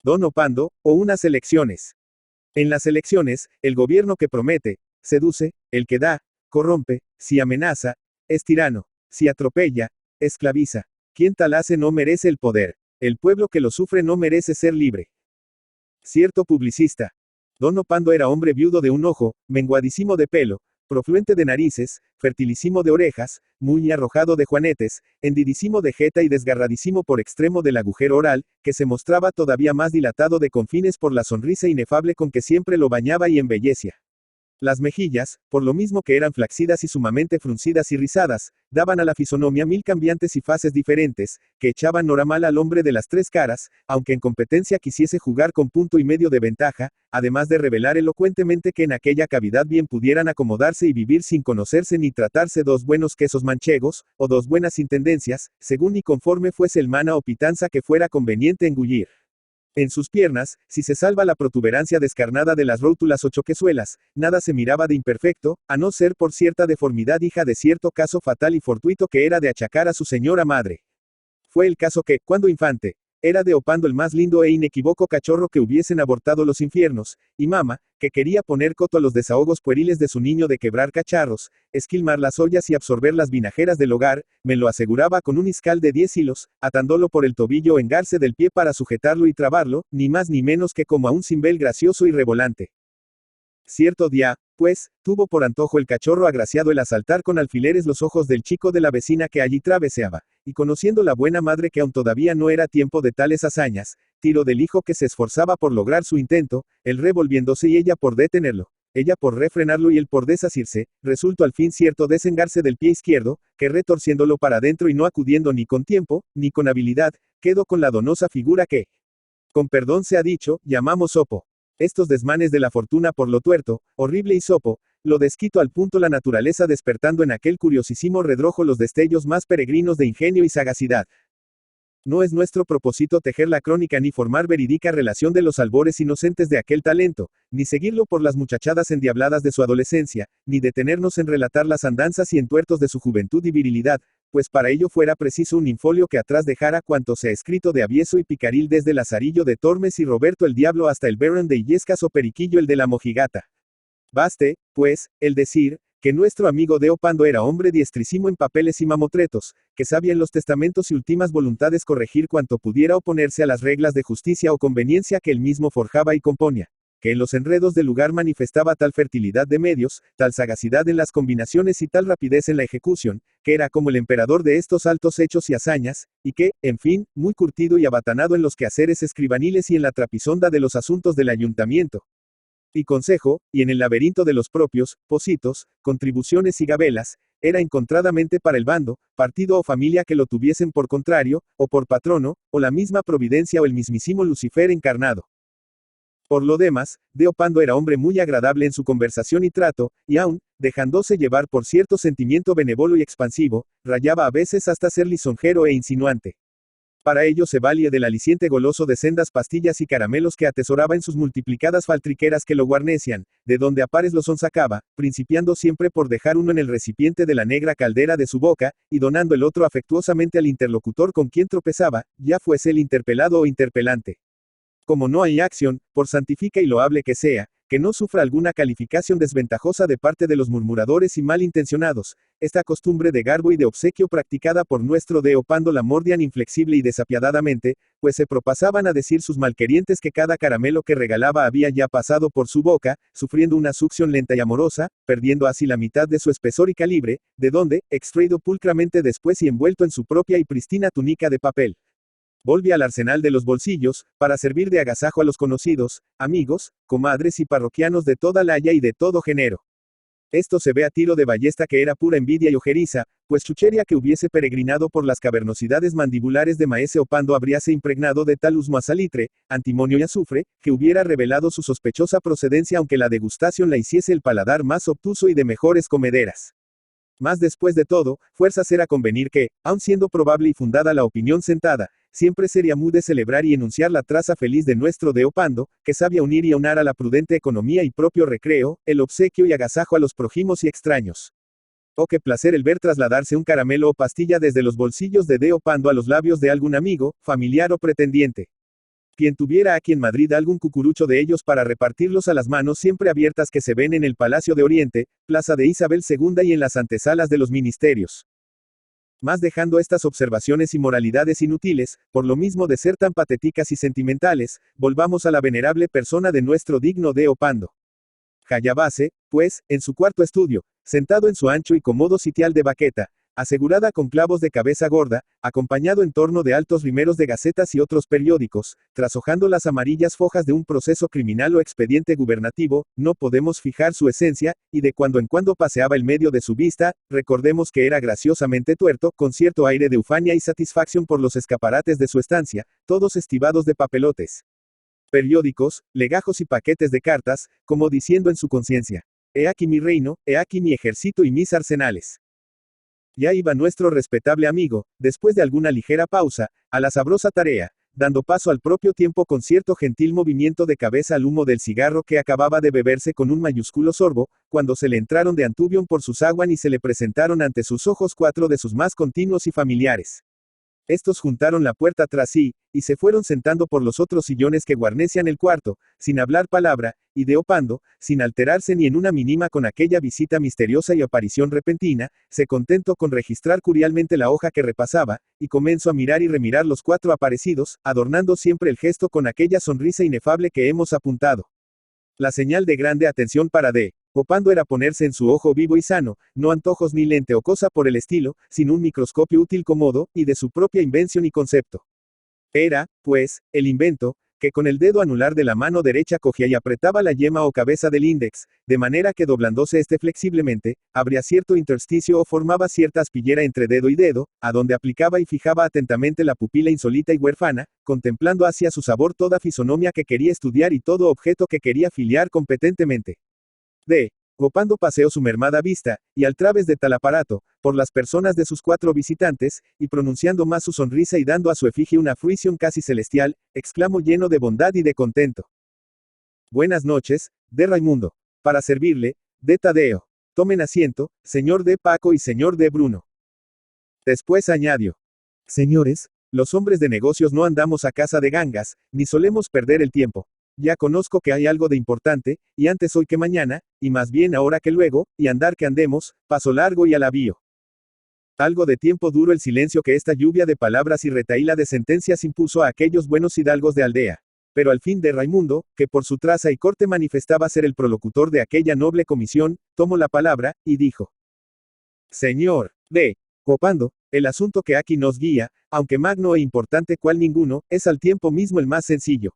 Don Opando, o unas elecciones. En las elecciones, el gobierno que promete, seduce, el que da, corrompe, si amenaza, es tirano, si atropella, esclaviza. Quien tal hace no merece el poder. El pueblo que lo sufre no merece ser libre. Cierto publicista. Don Opando era hombre viudo de un ojo, menguadísimo de pelo, profluente de narices, fertilísimo de orejas, muy arrojado de juanetes, hendidísimo de jeta y desgarradísimo por extremo del agujero oral, que se mostraba todavía más dilatado de confines por la sonrisa inefable con que siempre lo bañaba y embellecía. Las mejillas, por lo mismo que eran flacidas y sumamente fruncidas y rizadas, daban a la fisonomía mil cambiantes y fases diferentes, que echaban normal al hombre de las tres caras, aunque en competencia quisiese jugar con punto y medio de ventaja, además de revelar elocuentemente que en aquella cavidad bien pudieran acomodarse y vivir sin conocerse ni tratarse dos buenos quesos manchegos, o dos buenas intendencias, según y conforme fuese el mana o pitanza que fuera conveniente engullir. En sus piernas, si se salva la protuberancia descarnada de las rótulas o choquezuelas, nada se miraba de imperfecto, a no ser por cierta deformidad hija de cierto caso fatal y fortuito que era de achacar a su señora madre. Fue el caso que, cuando infante, era de Opando el más lindo e inequívoco cachorro que hubiesen abortado los infiernos, y mama, que quería poner coto a los desahogos pueriles de su niño de quebrar cacharros, esquilmar las ollas y absorber las vinajeras del hogar, me lo aseguraba con un iscal de 10 hilos, atándolo por el tobillo o engarce del pie para sujetarlo y trabarlo, ni más ni menos que como a un cimbel gracioso y revolante. Cierto día, pues, tuvo por antojo el cachorro agraciado el asaltar con alfileres los ojos del chico de la vecina que allí traveseaba, y conociendo la buena madre que aún todavía no era tiempo de tales hazañas, tiró del hijo que se esforzaba por lograr su intento, él revolviéndose y ella por detenerlo, ella por refrenarlo y él por desasirse, resultó al fin cierto desengarse del pie izquierdo, que retorciéndolo para adentro y no acudiendo ni con tiempo, ni con habilidad, quedó con la donosa figura que, con perdón se ha dicho, llamamos sopo. Estos desmanes de la fortuna por lo tuerto, horrible y sopo, lo desquito al punto la naturaleza despertando en aquel curiosísimo redrojo los destellos más peregrinos de ingenio y sagacidad. No es nuestro propósito tejer la crónica ni formar verídica relación de los albores inocentes de aquel talento, ni seguirlo por las muchachadas endiabladas de su adolescencia, ni detenernos en relatar las andanzas y entuertos de su juventud y virilidad, pues para ello fuera preciso un infolio que atrás dejara cuanto se ha escrito de Avieso y Picaril desde Lazarillo de Tormes y Roberto el Diablo hasta el Baron de Illescas o Periquillo el de la Mojigata. Baste, pues, el decir, que nuestro amigo de Opando era hombre diestrísimo en papeles y mamotretos, que sabía en los testamentos y últimas voluntades corregir cuanto pudiera oponerse a las reglas de justicia o conveniencia que él mismo forjaba y componía, que en los enredos del lugar manifestaba tal fertilidad de medios, tal sagacidad en las combinaciones y tal rapidez en la ejecución, que era como el emperador de estos altos hechos y hazañas, y que, en fin, muy curtido y abatanado en los quehaceres escribaniles y en la trapisonda de los asuntos del ayuntamiento y consejo, y en el laberinto de los propios, positos, contribuciones y gabelas, era encontradamente para el bando, partido o familia que lo tuviesen por contrario, o por patrono, o la misma providencia o el mismísimo Lucifer encarnado. Por lo demás, de Opando era hombre muy agradable en su conversación y trato, y aun, dejándose llevar por cierto sentimiento benévolo y expansivo, rayaba a veces hasta ser lisonjero e insinuante. Para ello se valía del aliciente goloso de sendas pastillas y caramelos que atesoraba en sus multiplicadas faltriqueras que lo guarnecían, de donde a pares los sonsacaba, principiando siempre por dejar uno en el recipiente de la negra caldera de su boca, y donando el otro afectuosamente al interlocutor con quien tropezaba, ya fuese el interpelado o interpelante. Como no hay acción, por santifica y loable que sea, que no sufra alguna calificación desventajosa de parte de los murmuradores y malintencionados, esta costumbre de garbo y de obsequio practicada por nuestro de Opando la mordían inflexible y desapiadadamente, pues se propasaban a decir sus malquerientes que cada caramelo que regalaba había ya pasado por su boca, sufriendo una succión lenta y amorosa, perdiendo así la mitad de su espesor y calibre, de donde, extraído pulcramente después y envuelto en su propia y pristina túnica de papel, volvía al arsenal de los bolsillos, para servir de agasajo a los conocidos, amigos, comadres y parroquianos de toda laya y de todo género. Esto se ve a tiro de ballesta que era pura envidia y ojeriza, pues chucheria que hubiese peregrinado por las cavernosidades mandibulares de maese Opando habríase impregnado de tal husmo a salitre, antimonio y azufre, que hubiera revelado su sospechosa procedencia aunque la degustación la hiciese el paladar más obtuso y de mejores comederas. Mas después de todo, fuerzas era convenir que, aun siendo probable y fundada la opinión sentada, siempre sería muy de celebrar y enunciar la traza feliz de nuestro de Opando, que sabía unir y aunar a la prudente economía y propio recreo, el obsequio y agasajo a los prójimos y extraños. Oh, qué placer el ver trasladarse un caramelo o pastilla desde los bolsillos de Opando a los labios de algún amigo, familiar o pretendiente. Quien tuviera aquí en Madrid algún cucurucho de ellos para repartirlos a las manos siempre abiertas que se ven en el Palacio de Oriente, Plaza de Isabel II y en las antesalas de los ministerios. Mas dejando estas observaciones y moralidades inútiles, por lo mismo de ser tan patéticas y sentimentales, volvamos a la venerable persona de nuestro digno Deo Pando. Hallabase, pues, en su cuarto estudio, sentado en su ancho y cómodo sitial de baqueta, asegurada con clavos de cabeza gorda, acompañado en torno de altos rimeros de gacetas y otros periódicos, trashojando las amarillas fojas de un proceso criminal o expediente gubernativo, no podemos fijar su esencia, y de cuando en cuando paseaba el medio de su vista, recordemos que era graciosamente tuerto, con cierto aire de ufania y satisfacción por los escaparates de su estancia, todos estivados de papelotes, periódicos, legajos y paquetes de cartas, como diciendo en su conciencia: he aquí mi reino, he aquí mi ejército y mis arsenales. Ya iba nuestro respetable amigo, después de alguna ligera pausa, a la sabrosa tarea, dando paso al propio tiempo con cierto gentil movimiento de cabeza al humo del cigarro que acababa de beberse con un mayúsculo sorbo, cuando se le entraron de Antubion por su zaguán y se le presentaron ante sus ojos 4 de sus más continuos y familiares. Estos juntaron la puerta tras sí, y se fueron sentando por los otros sillones que guarnecían el cuarto, sin hablar palabra, y Deo Pando, sin alterarse ni en una mínima con aquella visita misteriosa y aparición repentina, se contentó con registrar curialmente la hoja que repasaba, y comenzó a mirar y remirar los 4 aparecidos, adornando siempre el gesto con aquella sonrisa inefable que hemos apuntado. La señal de grande atención para Deo Pando era ponerse en su ojo vivo y sano, no antojos ni lente o cosa por el estilo, sino un microscopio útil cómodo, y de su propia invención y concepto. Era, pues, el invento, que con el dedo anular de la mano derecha cogía y apretaba la yema o cabeza del índex, de manera que doblándose este flexiblemente, abría cierto intersticio o formaba cierta aspillera entre dedo y dedo, a donde aplicaba y fijaba atentamente la pupila insólita y huérfana, contemplando hacia su sabor toda fisonomía que quería estudiar y todo objeto que quería filiar competentemente. Deo Pando paseó su mermada vista, y al través de tal aparato, por las personas de sus 4 visitantes, y pronunciando más su sonrisa y dando a su efigie una fruición casi celestial, exclamó lleno de bondad y de contento: buenas noches, de Raimundo. Para servirle, de Tadeo. Tomen asiento, señor de Paco y señor de Bruno. Después añadió: señores, los hombres de negocios no andamos a casa de gangas, ni solemos perder el tiempo. Ya conozco que hay algo de importante, y antes hoy que mañana, y más bien ahora que luego, y andar que andemos, paso largo y al avío. Algo de tiempo duro el silencio que esta lluvia de palabras y retahíla de sentencias impuso a aquellos buenos hidalgos de aldea. Pero al fin de Raimundo, que por su traza y corte manifestaba ser el prolocutor de aquella noble comisión, tomó la palabra, y dijo: señor Deo Pando, el asunto que aquí nos guía, aunque magno e importante cual ninguno, es al tiempo mismo el más sencillo.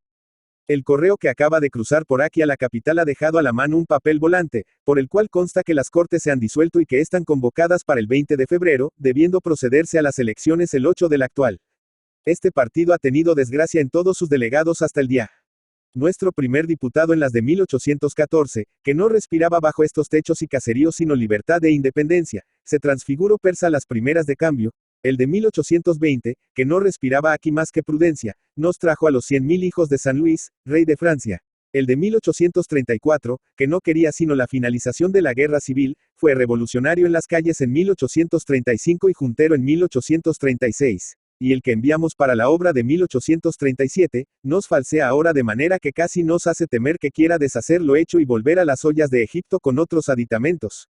El correo que acaba de cruzar por aquí a la capital ha dejado a la mano un papel volante, por el cual consta que las Cortes se han disuelto y que están convocadas para el 20 de febrero, debiendo procederse a las elecciones el 8 del actual. Este partido ha tenido desgracia en todos sus delegados hasta el día. Nuestro primer diputado en las de 1814, que no respiraba bajo estos techos y caseríos sino libertad e independencia, se transfiguró persa a las primeras de cambio. El de 1820, que no respiraba aquí más que prudencia, nos trajo a los 100.000 hijos de San Luis, rey de Francia. El de 1834, que no quería sino la finalización de la guerra civil, fue revolucionario en las calles en 1835 y juntero en 1836. Y el que enviamos para la obra de 1837, nos falsea ahora de manera que casi nos hace temer que quiera deshacer lo hecho y volver a las ollas de Egipto con otros aditamentos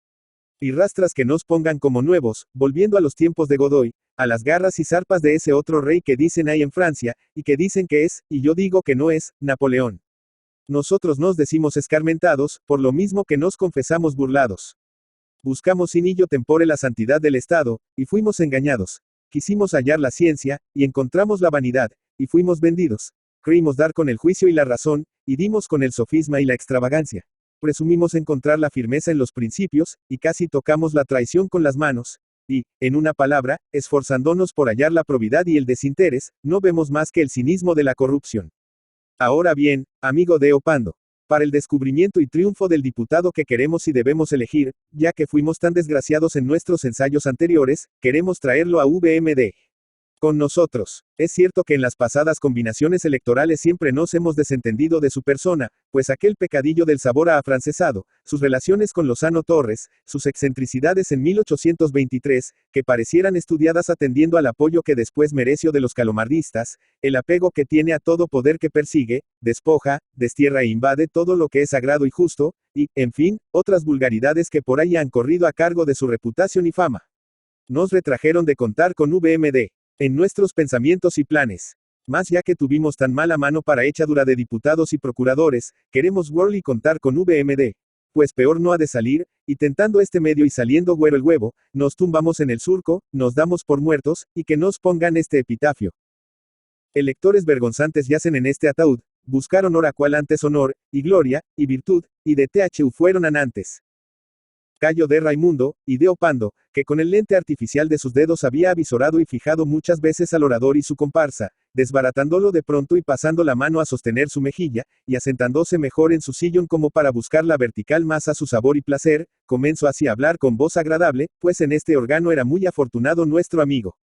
y rastras que nos pongan como nuevos, volviendo a los tiempos de Godoy, a las garras y zarpas de ese otro rey que dicen hay en Francia, y que dicen que es, y yo digo que no es, Napoleón. Nosotros nos decimos escarmentados, por lo mismo que nos confesamos burlados. Buscamos sin hillo tempore la santidad del Estado, y fuimos engañados. Quisimos hallar la ciencia, y encontramos la vanidad, y fuimos vendidos. Creímos dar con el juicio y la razón, y dimos con el sofisma y la extravagancia. Presumimos encontrar la firmeza en los principios, y casi tocamos la traición con las manos. Y, en una palabra, esforzándonos por hallar la probidad y el desinterés, no vemos más que el cinismo de la corrupción. Ahora bien, amigo Deo Pando, para el descubrimiento y triunfo del diputado que queremos y debemos elegir, ya que fuimos tan desgraciados en nuestros ensayos anteriores, queremos traerlo a VMD. Con nosotros. Es cierto que en las pasadas combinaciones electorales siempre nos hemos desentendido de su persona, pues aquel pecadillo del sabor a afrancesado, sus relaciones con Lozano Torres, sus excentricidades en 1823, que parecieran estudiadas atendiendo al apoyo que después mereció de los calomardistas, el apego que tiene a todo poder que persigue, despoja, destierra e invade todo lo que es sagrado y justo, y, en fin, otras vulgaridades que por ahí han corrido a cargo de su reputación y fama. Nos retrajeron de contar con VMD. En nuestros pensamientos y planes. Más ya que tuvimos tan mala mano para echadura de diputados y procuradores, queremos Worley contar con VMD. Pues peor no ha de salir, y tentando este medio y saliendo güero el huevo, nos tumbamos en el surco, nos damos por muertos, y que nos pongan este epitafio. Electores vergonzantes yacen en este ataúd, buscaron hora cual antes honor, y gloria, y virtud, y de THU fueron anantes. Cayo de Raimundo, y de Opando, que con el lente artificial de sus dedos había avisorado y fijado muchas veces al orador y su comparsa, desbaratándolo de pronto y pasando la mano a sostener su mejilla, y asentándose mejor en su sillón como para buscar la vertical más a su sabor y placer, comenzó así a hablar con voz agradable, pues en este órgano era muy afortunado nuestro amigo.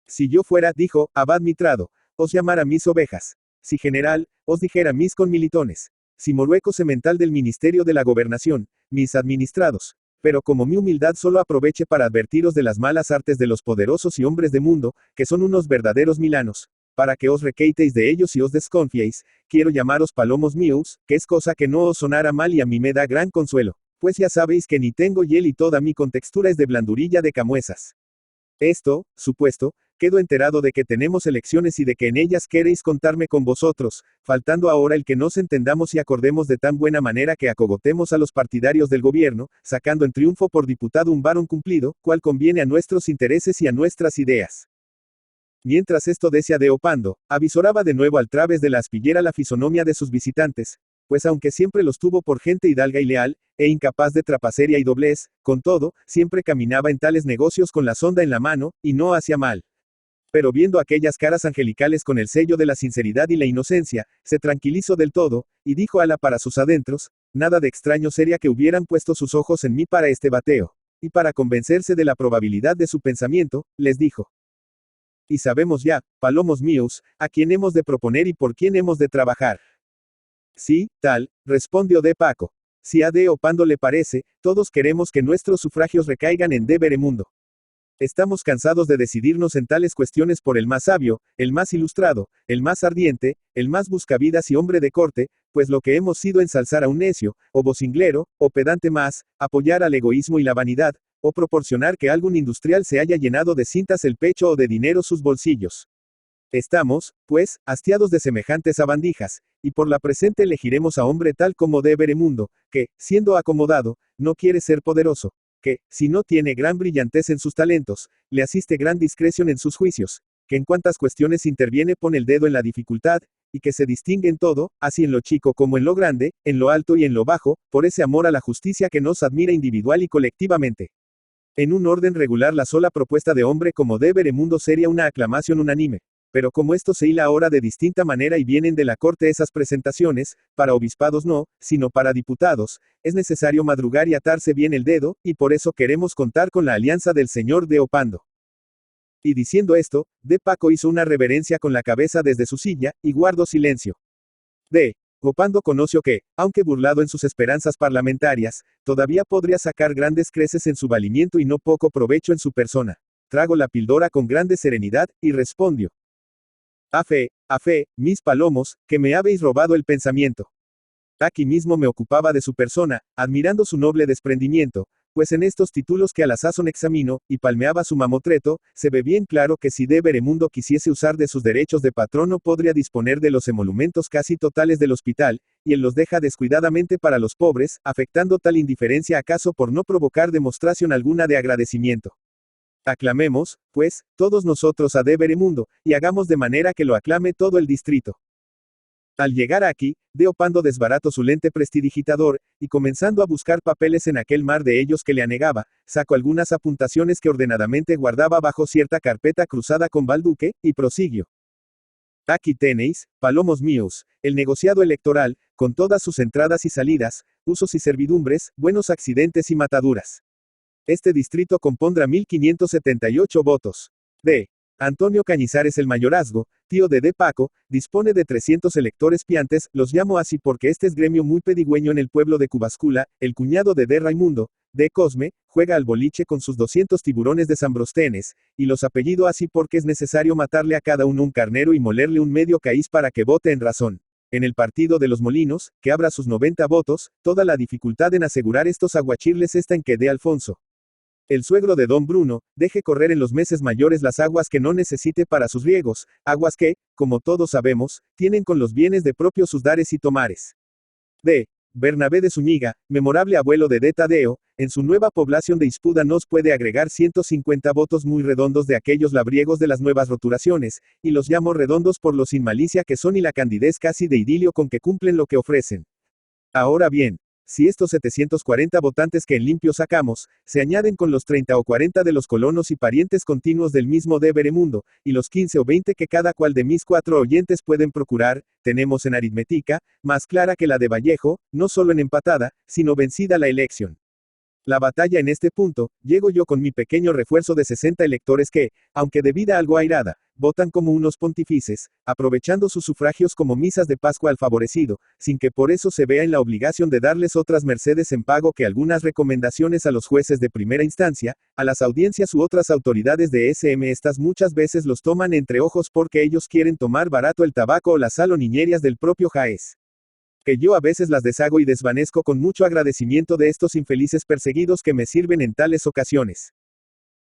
Si yo fuera, dijo, abad Mitrado, os llamara mis ovejas. Si general, os dijera mis conmilitones. Si morueco semental del Ministerio de la Gobernación, mis administrados. Pero como mi humildad solo aproveche para advertiros de las malas artes de los poderosos y hombres de mundo, que son unos verdaderos milanos, para que os requeitéis de ellos y os desconfiéis, quiero llamaros palomos míos, que es cosa que no os sonara mal y a mí me da gran consuelo, pues ya sabéis que ni tengo hiel y toda mi contextura es de blandurilla de camuesas. Esto, supuesto, quedo enterado de que tenemos elecciones y de que en ellas queréis contarme con vosotros, faltando ahora el que nos entendamos y acordemos de tan buena manera que acogotemos a los partidarios del gobierno, sacando en triunfo por diputado un varón cumplido, cual conviene a nuestros intereses y a nuestras ideas. Mientras esto decía de Opando, avisoraba de nuevo al través de la aspillera la fisonomía de sus visitantes, pues aunque siempre los tuvo por gente hidalga y leal, e incapaz de trapaceria y doblez, con todo, siempre caminaba en tales negocios con la sonda en la mano, y no hacía mal. Pero viendo aquellas caras angelicales con el sello de la sinceridad y la inocencia, se tranquilizó del todo, y dijo ala para sus adentros, nada de extraño sería que hubieran puesto sus ojos en mí para este bateo. Y para convencerse de la probabilidad de su pensamiento, les dijo. Y sabemos ya, palomos míos, a quién hemos de proponer y por quién hemos de trabajar. Sí, tal, respondió de Paco. Si a de Opando le parece, todos queremos que nuestros sufragios recaigan en de Veremundo. Estamos cansados de decidirnos en tales cuestiones por el más sabio, el más ilustrado, el más ardiente, el más buscavidas y hombre de corte, pues lo que hemos sido ensalzar a un necio, o vocinglero, o pedante más, apoyar al egoísmo y la vanidad, o proporcionar que algún industrial se haya llenado de cintas el pecho o de dinero sus bolsillos. Estamos, pues, hastiados de semejantes sabandijas, y por la presente elegiremos a hombre tal como de Veremundo, que, siendo acomodado, no quiere ser poderoso, que, si no tiene gran brillantez en sus talentos, le asiste gran discreción en sus juicios, que en cuantas cuestiones interviene pone el dedo en la dificultad, y que se distingue en todo, así en lo chico como en lo grande, en lo alto y en lo bajo, por ese amor a la justicia que nos admira individual y colectivamente. En un orden regular la sola propuesta de hombre como de Veremundo sería una aclamación unánime. Pero como esto se hila ahora de distinta manera y vienen de la corte esas presentaciones, para obispados no, sino para diputados, es necesario madrugar y atarse bien el dedo, y por eso queremos contar con la alianza del señor de Opando. Y diciendo esto, de Paco hizo una reverencia con la cabeza desde su silla, y guardó silencio. De Opando conoció que, aunque burlado en sus esperanzas parlamentarias, todavía podría sacar grandes creces en su valimiento y no poco provecho en su persona. Trago la pildora con grande serenidad, y respondió. A fe, mis palomos, que me habéis robado el pensamiento. Aquí mismo me ocupaba de su persona, admirando su noble desprendimiento, pues en estos títulos que a la sazón examino, y palmeaba su mamotreto, se ve bien claro que si de Veremundo quisiese usar de sus derechos de patrono podría disponer de los emolumentos casi totales del hospital, y él los deja descuidadamente para los pobres, afectando tal indiferencia acaso por no provocar demostración alguna de agradecimiento. Aclamemos, pues, todos nosotros a de Veremundo, y hagamos de manera que lo aclame todo el distrito. Al llegar aquí, de Opando desbarató su lente prestidigitador, y comenzando a buscar papeles en aquel mar de ellos que le anegaba, sacó algunas apuntaciones que ordenadamente guardaba bajo cierta carpeta cruzada con balduque, y prosiguió. Aquí tenéis, palomos míos, el negociado electoral, con todas sus entradas y salidas, usos y servidumbres, buenos accidentes y mataduras. Este distrito compondrá 1578 votos. De Antonio Cañizares el mayorazgo, tío de D. Paco, dispone de 300 electores piantes, los llamo así porque este es gremio muy pedigüeño en el pueblo de Cubascula, el cuñado de D. Raimundo, D. Cosme, juega al boliche con sus 200 tiburones de Sambrostenes, y los apellido así porque es necesario matarle a cada uno un carnero y molerle un medio caíz para que vote en razón. En el partido de los Molinos, que abra sus 90 votos, toda la dificultad en asegurar estos aguachirles está en que D. Alfonso, el suegro de don Bruno, deje correr en los meses mayores las aguas que no necesite para sus riegos, aguas que, como todos sabemos, tienen con los bienes de propio sus dares y tomares. D. Bernabé de Zúñiga, memorable abuelo de D. Tadeo, en su nueva población de Ispuda nos puede agregar 150 votos muy redondos de aquellos labriegos de las nuevas roturaciones, y los llamo redondos por lo sin malicia que son y la candidez casi de idilio con que cumplen lo que ofrecen. Ahora bien, si estos 740 votantes que en limpio sacamos, se añaden con los 30 o 40 de los colonos y parientes continuos del mismo de Veremundo, y los 15 o 20 que cada cual de mis 4 oyentes pueden procurar, tenemos en aritmética, más clara que la de Vallejo, no solo en empatada, sino vencida la elección. La batalla en este punto, llego yo con mi pequeño refuerzo de 60 electores que, aunque de vida algo airada, votan como unos pontífices, aprovechando sus sufragios como misas de Pascua al favorecido, sin que por eso se vea en la obligación de darles otras mercedes en pago que algunas recomendaciones a los jueces de primera instancia, a las audiencias u otras autoridades de SM. Estas muchas veces los toman entre ojos porque ellos quieren tomar barato el tabaco o la sal o niñerias del propio jaez. Que yo a veces las deshago y desvanezco con mucho agradecimiento de estos infelices perseguidos que me sirven en tales ocasiones.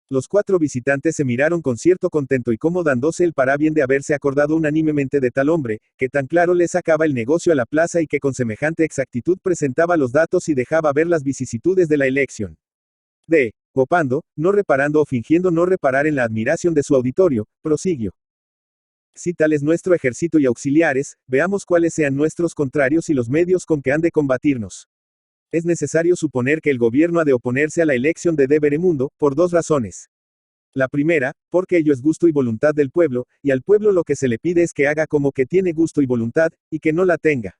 Los 4 visitantes se miraron con cierto contento y como dándose el parabién de haberse acordado unánimemente de tal hombre, que tan claro le sacaba el negocio a la plaza y que con semejante exactitud presentaba los datos y dejaba ver las vicisitudes de la elección. D. Copando, no reparando o fingiendo no reparar en la admiración de su auditorio, prosiguió. Si tal es nuestro ejército y auxiliares, veamos cuáles sean nuestros contrarios y los medios con que han de combatirnos. Es necesario suponer que el gobierno ha de oponerse a la elección de D. Veremundo, por 2 razones. La primera, porque ello es gusto y voluntad del pueblo, y al pueblo lo que se le pide es que haga como que tiene gusto y voluntad, y que no la tenga.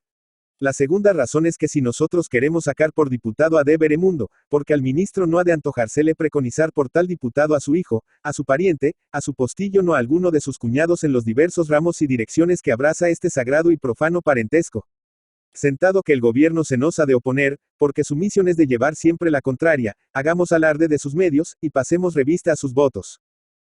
La segunda razón es que si nosotros queremos sacar por diputado a D. Veremundo, porque al ministro no ha de antojársele preconizar por tal diputado a su hijo, a su pariente, a su postillo no a alguno de sus cuñados en los diversos ramos y direcciones que abraza este sagrado y profano parentesco. Sentado que el gobierno se nos ha de oponer, porque su misión es de llevar siempre la contraria, hagamos alarde de sus medios, y pasemos revista a sus votos.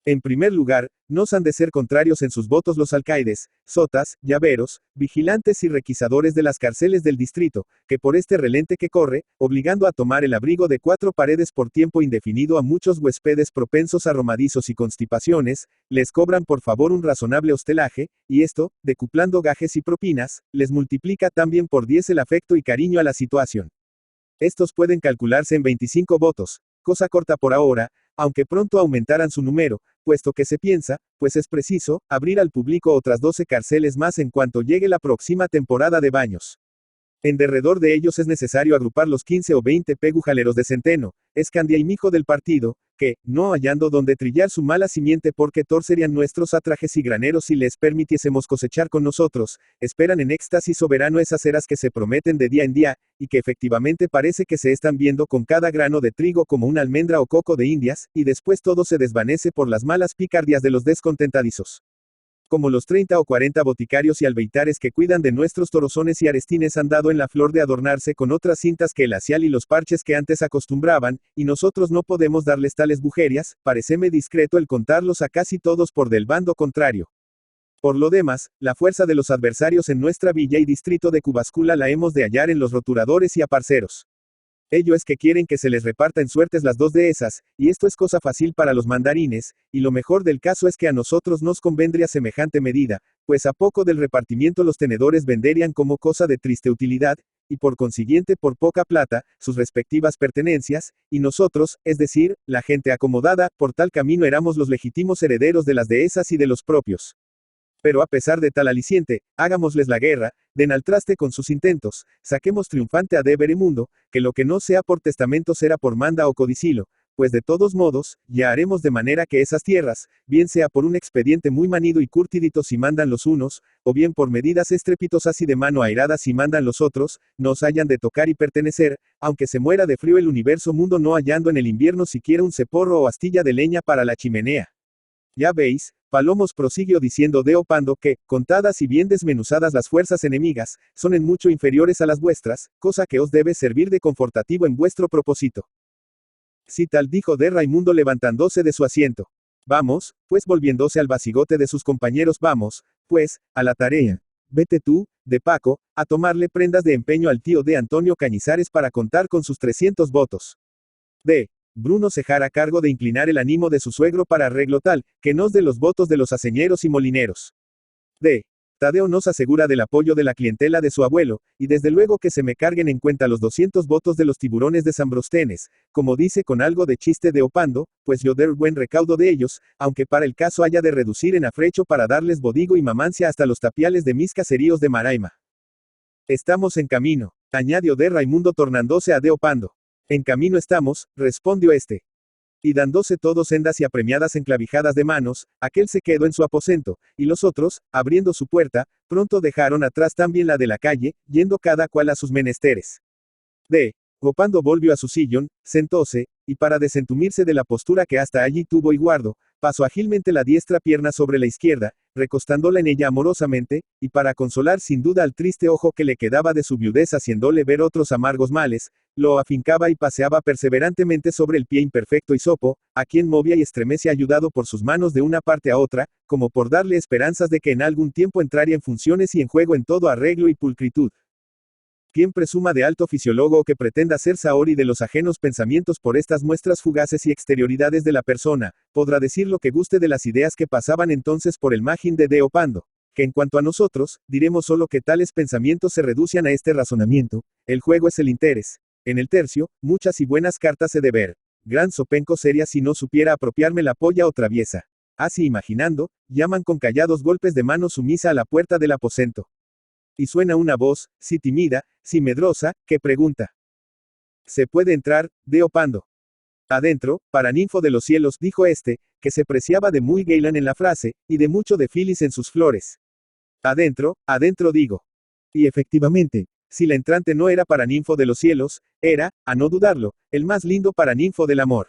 En primer lugar, nos han de ser contrarios en sus votos los alcaides, sotas, llaveros, vigilantes y requisadores de las cárceles del distrito, que por este relente que corre, obligando a tomar el abrigo de 4 paredes por tiempo indefinido a muchos huéspedes propensos a romadizos y constipaciones, les cobran por favor un razonable hostelaje, y esto, decuplando gajes y propinas, les multiplica también por 10 el afecto y cariño a la situación. Estos pueden calcularse en 25 votos, cosa corta por ahora, aunque pronto aumentarán su número, puesto que se piensa, pues es preciso, abrir al público otras 12 cárceles más en cuanto llegue la próxima temporada de baños. En derredor de ellos es necesario agrupar los 15 o 20 pegujaleros de Centeno, Escandia y Mijo del partido, que, no hallando donde trillar su mala simiente porque torcerían nuestros atrajes y graneros si les permitiésemos cosechar con nosotros, esperan en éxtasis soberano esas eras que se prometen de día en día, y que efectivamente parece que se están viendo con cada grano de trigo como una almendra o coco de Indias, y después todo se desvanece por las malas picardias de los descontentadizos. Como los 30 o 40 boticarios y albeitares que cuidan de nuestros torozones y arestines han dado en la flor de adornarse con otras cintas que el lacial y los parches que antes acostumbraban, y nosotros no podemos darles tales bujerias, paréceme discreto el contarlos a casi todos por del bando contrario. Por lo demás, la fuerza de los adversarios en nuestra villa y distrito de Cubascula la hemos de hallar en los roturadores y aparceros. Ello es que quieren que se les reparta en suertes las 2 de esas, y esto es cosa fácil para los mandarines, y lo mejor del caso es que a nosotros nos convendría semejante medida, pues a poco del repartimiento los tenedores venderían como cosa de triste utilidad, y por consiguiente por poca plata, sus respectivas pertenencias, y nosotros, es decir, la gente acomodada, por tal camino éramos los legítimos herederos de las dehesas y de los propios. Pero a pesar de tal aliciente, hagámosles la guerra, den al traste con sus intentos, saquemos triunfante a D. Veremundo, que lo que no sea por testamento será por manda o codicilo, pues de todos modos, ya haremos de manera que esas tierras, bien sea por un expediente muy manido y curtidito si mandan los unos, o bien por medidas estrepitosas y de mano airada si mandan los otros, nos hayan de tocar y pertenecer, aunque se muera de frío el universo mundo no hallando en el invierno siquiera un ceporro o astilla de leña para la chimenea. Ya veis, Palomos prosiguió diciendo Deopando que, contadas y bien desmenuzadas las fuerzas enemigas, son en mucho inferiores a las vuestras, cosa que os debe servir de confortativo en vuestro propósito. Si tal dijo de Raimundo levantándose de su asiento. Vamos, pues volviéndose al basigote de sus compañeros vamos, pues, a la tarea. Vete tú, de Paco, a tomarle prendas de empeño al tío de Antonio Cañizares para contar con sus 300 votos. D. Bruno se hará cargo de inclinar el ánimo de su suegro para arreglo tal, que nos dé los votos de los aceñeros y molineros. D. Tadeo nos asegura del apoyo de la clientela de su abuelo, y desde luego que se me carguen en cuenta los 200 votos de los tiburones de Sambrostenes, como dice con algo de chiste de Opando, pues yo der buen recaudo de ellos, aunque para el caso haya de reducir en afrecho para darles bodigo y mamancia hasta los tapiales de mis caseríos de Maraima. Estamos en camino, añadió de Raimundo tornándose a Deopando. En camino estamos, respondió este. Y dándose todos sendas y apremiadas enclavijadas de manos, aquel se quedó en su aposento, y los otros, abriendo su puerta, pronto dejaron atrás también la de la calle, yendo cada cual a sus menesteres. D. Opando volvió a su sillón, sentóse, y para desentumirse de la postura que hasta allí tuvo y guardó, pasó ágilmente la diestra pierna sobre la izquierda, recostándola en ella amorosamente, y para consolar sin duda al triste ojo que le quedaba de su viudez haciéndole ver otros amargos males, lo afincaba y paseaba perseverantemente sobre el pie imperfecto hisopo, a quien movía y estremece ayudado por sus manos de una parte a otra, como por darle esperanzas de que en algún tiempo entraría en funciones y en juego en todo arreglo y pulcritud. Quien presuma de alto fisiólogo o que pretenda ser saori de los ajenos pensamientos por estas muestras fugaces y exterioridades de la persona, podrá decir lo que guste de las ideas que pasaban entonces por el magín de Deopando, que en cuanto a nosotros, diremos solo que tales pensamientos se reducían a este razonamiento: el juego es el interés. En el tercio, muchas y buenas cartas he de ver. Gran sopenco sería si no supiera apropiarme la polla o traviesa. Así imaginando, llaman con callados golpes de mano sumisa a la puerta del aposento. Y suena una voz, si tímida, si medrosa, que pregunta. ¿Se puede entrar, Deopando? Adentro, paraninfo de los cielos, dijo este, que se preciaba de muy gailán en la frase, y de mucho de filis en sus flores. Adentro, adentro digo. Y efectivamente, si la entrante no era paraninfo de los cielos, era, a no dudarlo, el más lindo paraninfo del amor.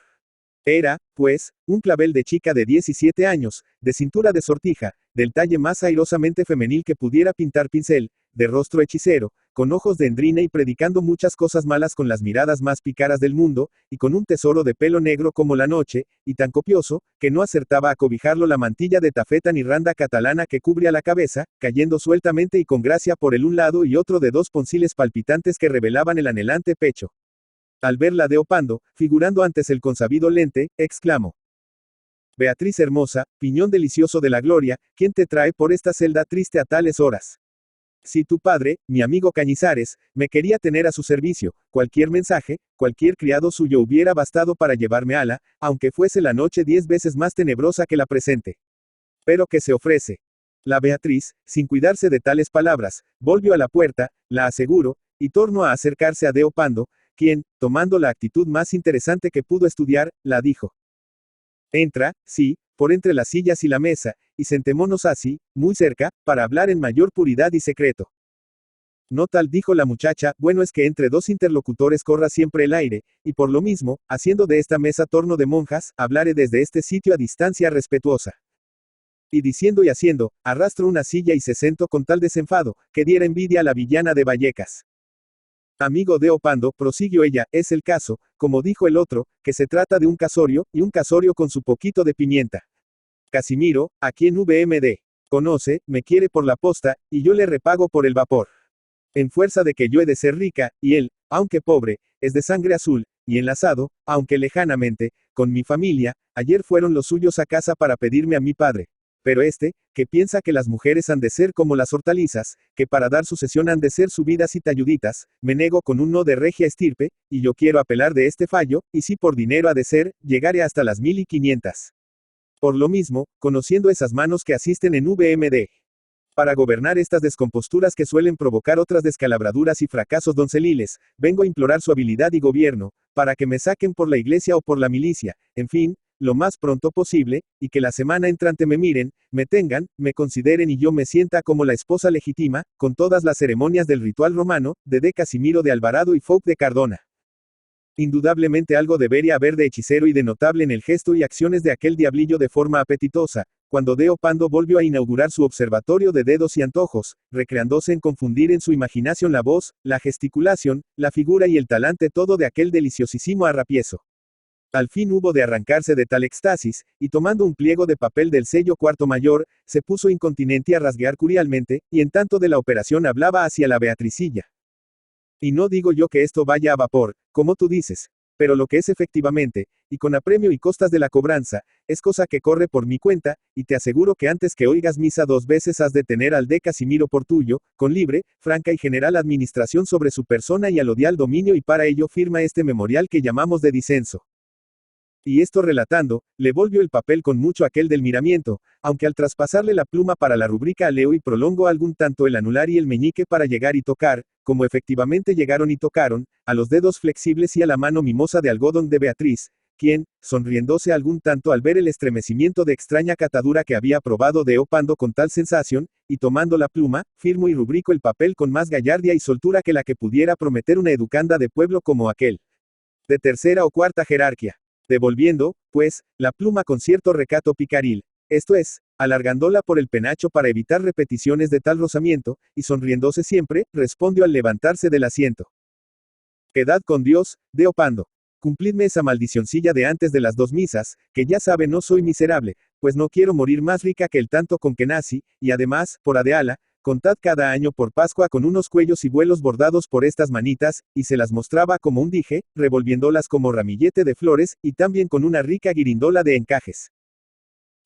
Era, pues, un clavel de chica de 17 años, de cintura de sortija, del talle más airosamente femenil que pudiera pintar pincel, de rostro hechicero, con ojos de endrina y predicando muchas cosas malas con las miradas más pícaras del mundo, y con un tesoro de pelo negro como la noche, y tan copioso, que no acertaba a cobijarlo la mantilla de tafeta ni randa catalana que cubría la cabeza, cayendo sueltamente y con gracia por el un lado y otro de dos ponciles palpitantes que revelaban el anhelante pecho. Al verla Deopando, figurando antes el consabido lente, exclamó. Beatriz hermosa, piñón delicioso de la gloria, ¿quién te trae por esta celda triste a tales horas? Si tu padre, mi amigo Cañizares, me quería tener a su servicio, cualquier mensaje, cualquier criado suyo hubiera bastado para llevarme a la, aunque fuese la noche 10 veces más tenebrosa que la presente. Pero ¿qué se ofrece? La Beatriz, sin cuidarse de tales palabras, volvió a la puerta, la aseguró, y tornó a acercarse a Deopando, quien, tomando la actitud más interesante que pudo estudiar, la dijo. Entra, sí, por entre las sillas y la mesa, y sentémonos así, muy cerca, para hablar en mayor puridad y secreto. No tal dijo la muchacha, bueno es que entre dos interlocutores corra siempre el aire, y por lo mismo, haciendo de esta mesa torno de monjas, hablaré desde este sitio a distancia respetuosa. Y diciendo y haciendo, arrastró una silla y se sentó con tal desenfado, que diera envidia a la villana de Vallecas. Amigo Deopando, prosiguió ella, es el caso, como dijo el otro, que se trata de un casorio, y un casorio con su poquito de pimienta. Casimiro, a quien VMD conoce, me quiere por la posta, y yo le repago por el vapor. En fuerza de que yo he de ser rica, y él, aunque pobre, es de sangre azul, y enlazado, aunque lejanamente, con mi familia, ayer fueron los suyos a casa para pedirme a mi padre. Pero este, que piensa que las mujeres han de ser como las hortalizas, que para dar sucesión han de ser subidas y talluditas, me nego con un no de regia estirpe, y yo quiero apelar de este fallo, y si por dinero ha de ser, llegaré hasta las 1500. Por lo mismo, conociendo esas manos que asisten en VMD. Para gobernar estas descomposturas que suelen provocar otras descalabraduras y fracasos donceliles, vengo a implorar su habilidad y gobierno, para que me saquen por la iglesia o por la milicia, en fin, lo más pronto posible, y que la semana entrante me miren, me tengan, me consideren y yo me sienta como la esposa legítima, con todas las ceremonias del ritual romano, de D. Casimiro de Alvarado y Fouque de Cardona. Indudablemente algo debería haber de hechicero y de notable en el gesto y acciones de aquel diablillo de forma apetitosa, cuando Deo Pando volvió a inaugurar su observatorio de dedos y antojos, recreándose en confundir en su imaginación la voz, la gesticulación, la figura y el talante todo de aquel deliciosísimo arrapiezo. Al fin hubo de arrancarse de tal éxtasis, y tomando un pliego de papel del sello cuarto mayor, se puso incontinenti a rasguear curialmente, y en tanto de la operación hablaba hacia la Beatricilla. Y no digo yo que esto vaya a vapor, como tú dices, pero lo que es efectivamente, y con apremio y costas de la cobranza, es cosa que corre por mi cuenta, y te aseguro que antes que oigas misa 2 veces has de tener al de Casimiro por tuyo, con libre, franca y general administración sobre su persona y alodial dominio, y para ello firma este memorial que llamamos de disenso. Y esto relatando, le volvió el papel con mucho aquel del miramiento, aunque al traspasarle la pluma para la rúbrica leo y prolongó algún tanto el anular y el meñique para llegar y tocar, como efectivamente llegaron y tocaron, a los dedos flexibles y a la mano mimosa de algodón de Beatriz, quien, sonriéndose algún tanto al ver el estremecimiento de extraña catadura que había probado Deo Pando con tal sensación, y tomando la pluma, firmo y rubrico el papel con más gallardia y soltura que la que pudiera prometer una educanda de pueblo como aquel, de tercera o cuarta jerarquía. Devolviendo, pues, la pluma con cierto recato picaril, esto es, alargándola por el penacho para evitar repeticiones de tal rozamiento, y sonriéndose siempre, respondió al levantarse del asiento. Quedad con Dios, Deo Pando. Cumplidme esa maldicioncilla de antes de las 2 misas, que ya sabe no soy miserable, pues no quiero morir más rica que el tanto con que nací, y además, por adeala, contad cada año por Pascua con unos cuellos y vuelos bordados por estas manitas, y se las mostraba como un dije, revolviéndolas como ramillete de flores, y también con una rica guirindola de encajes.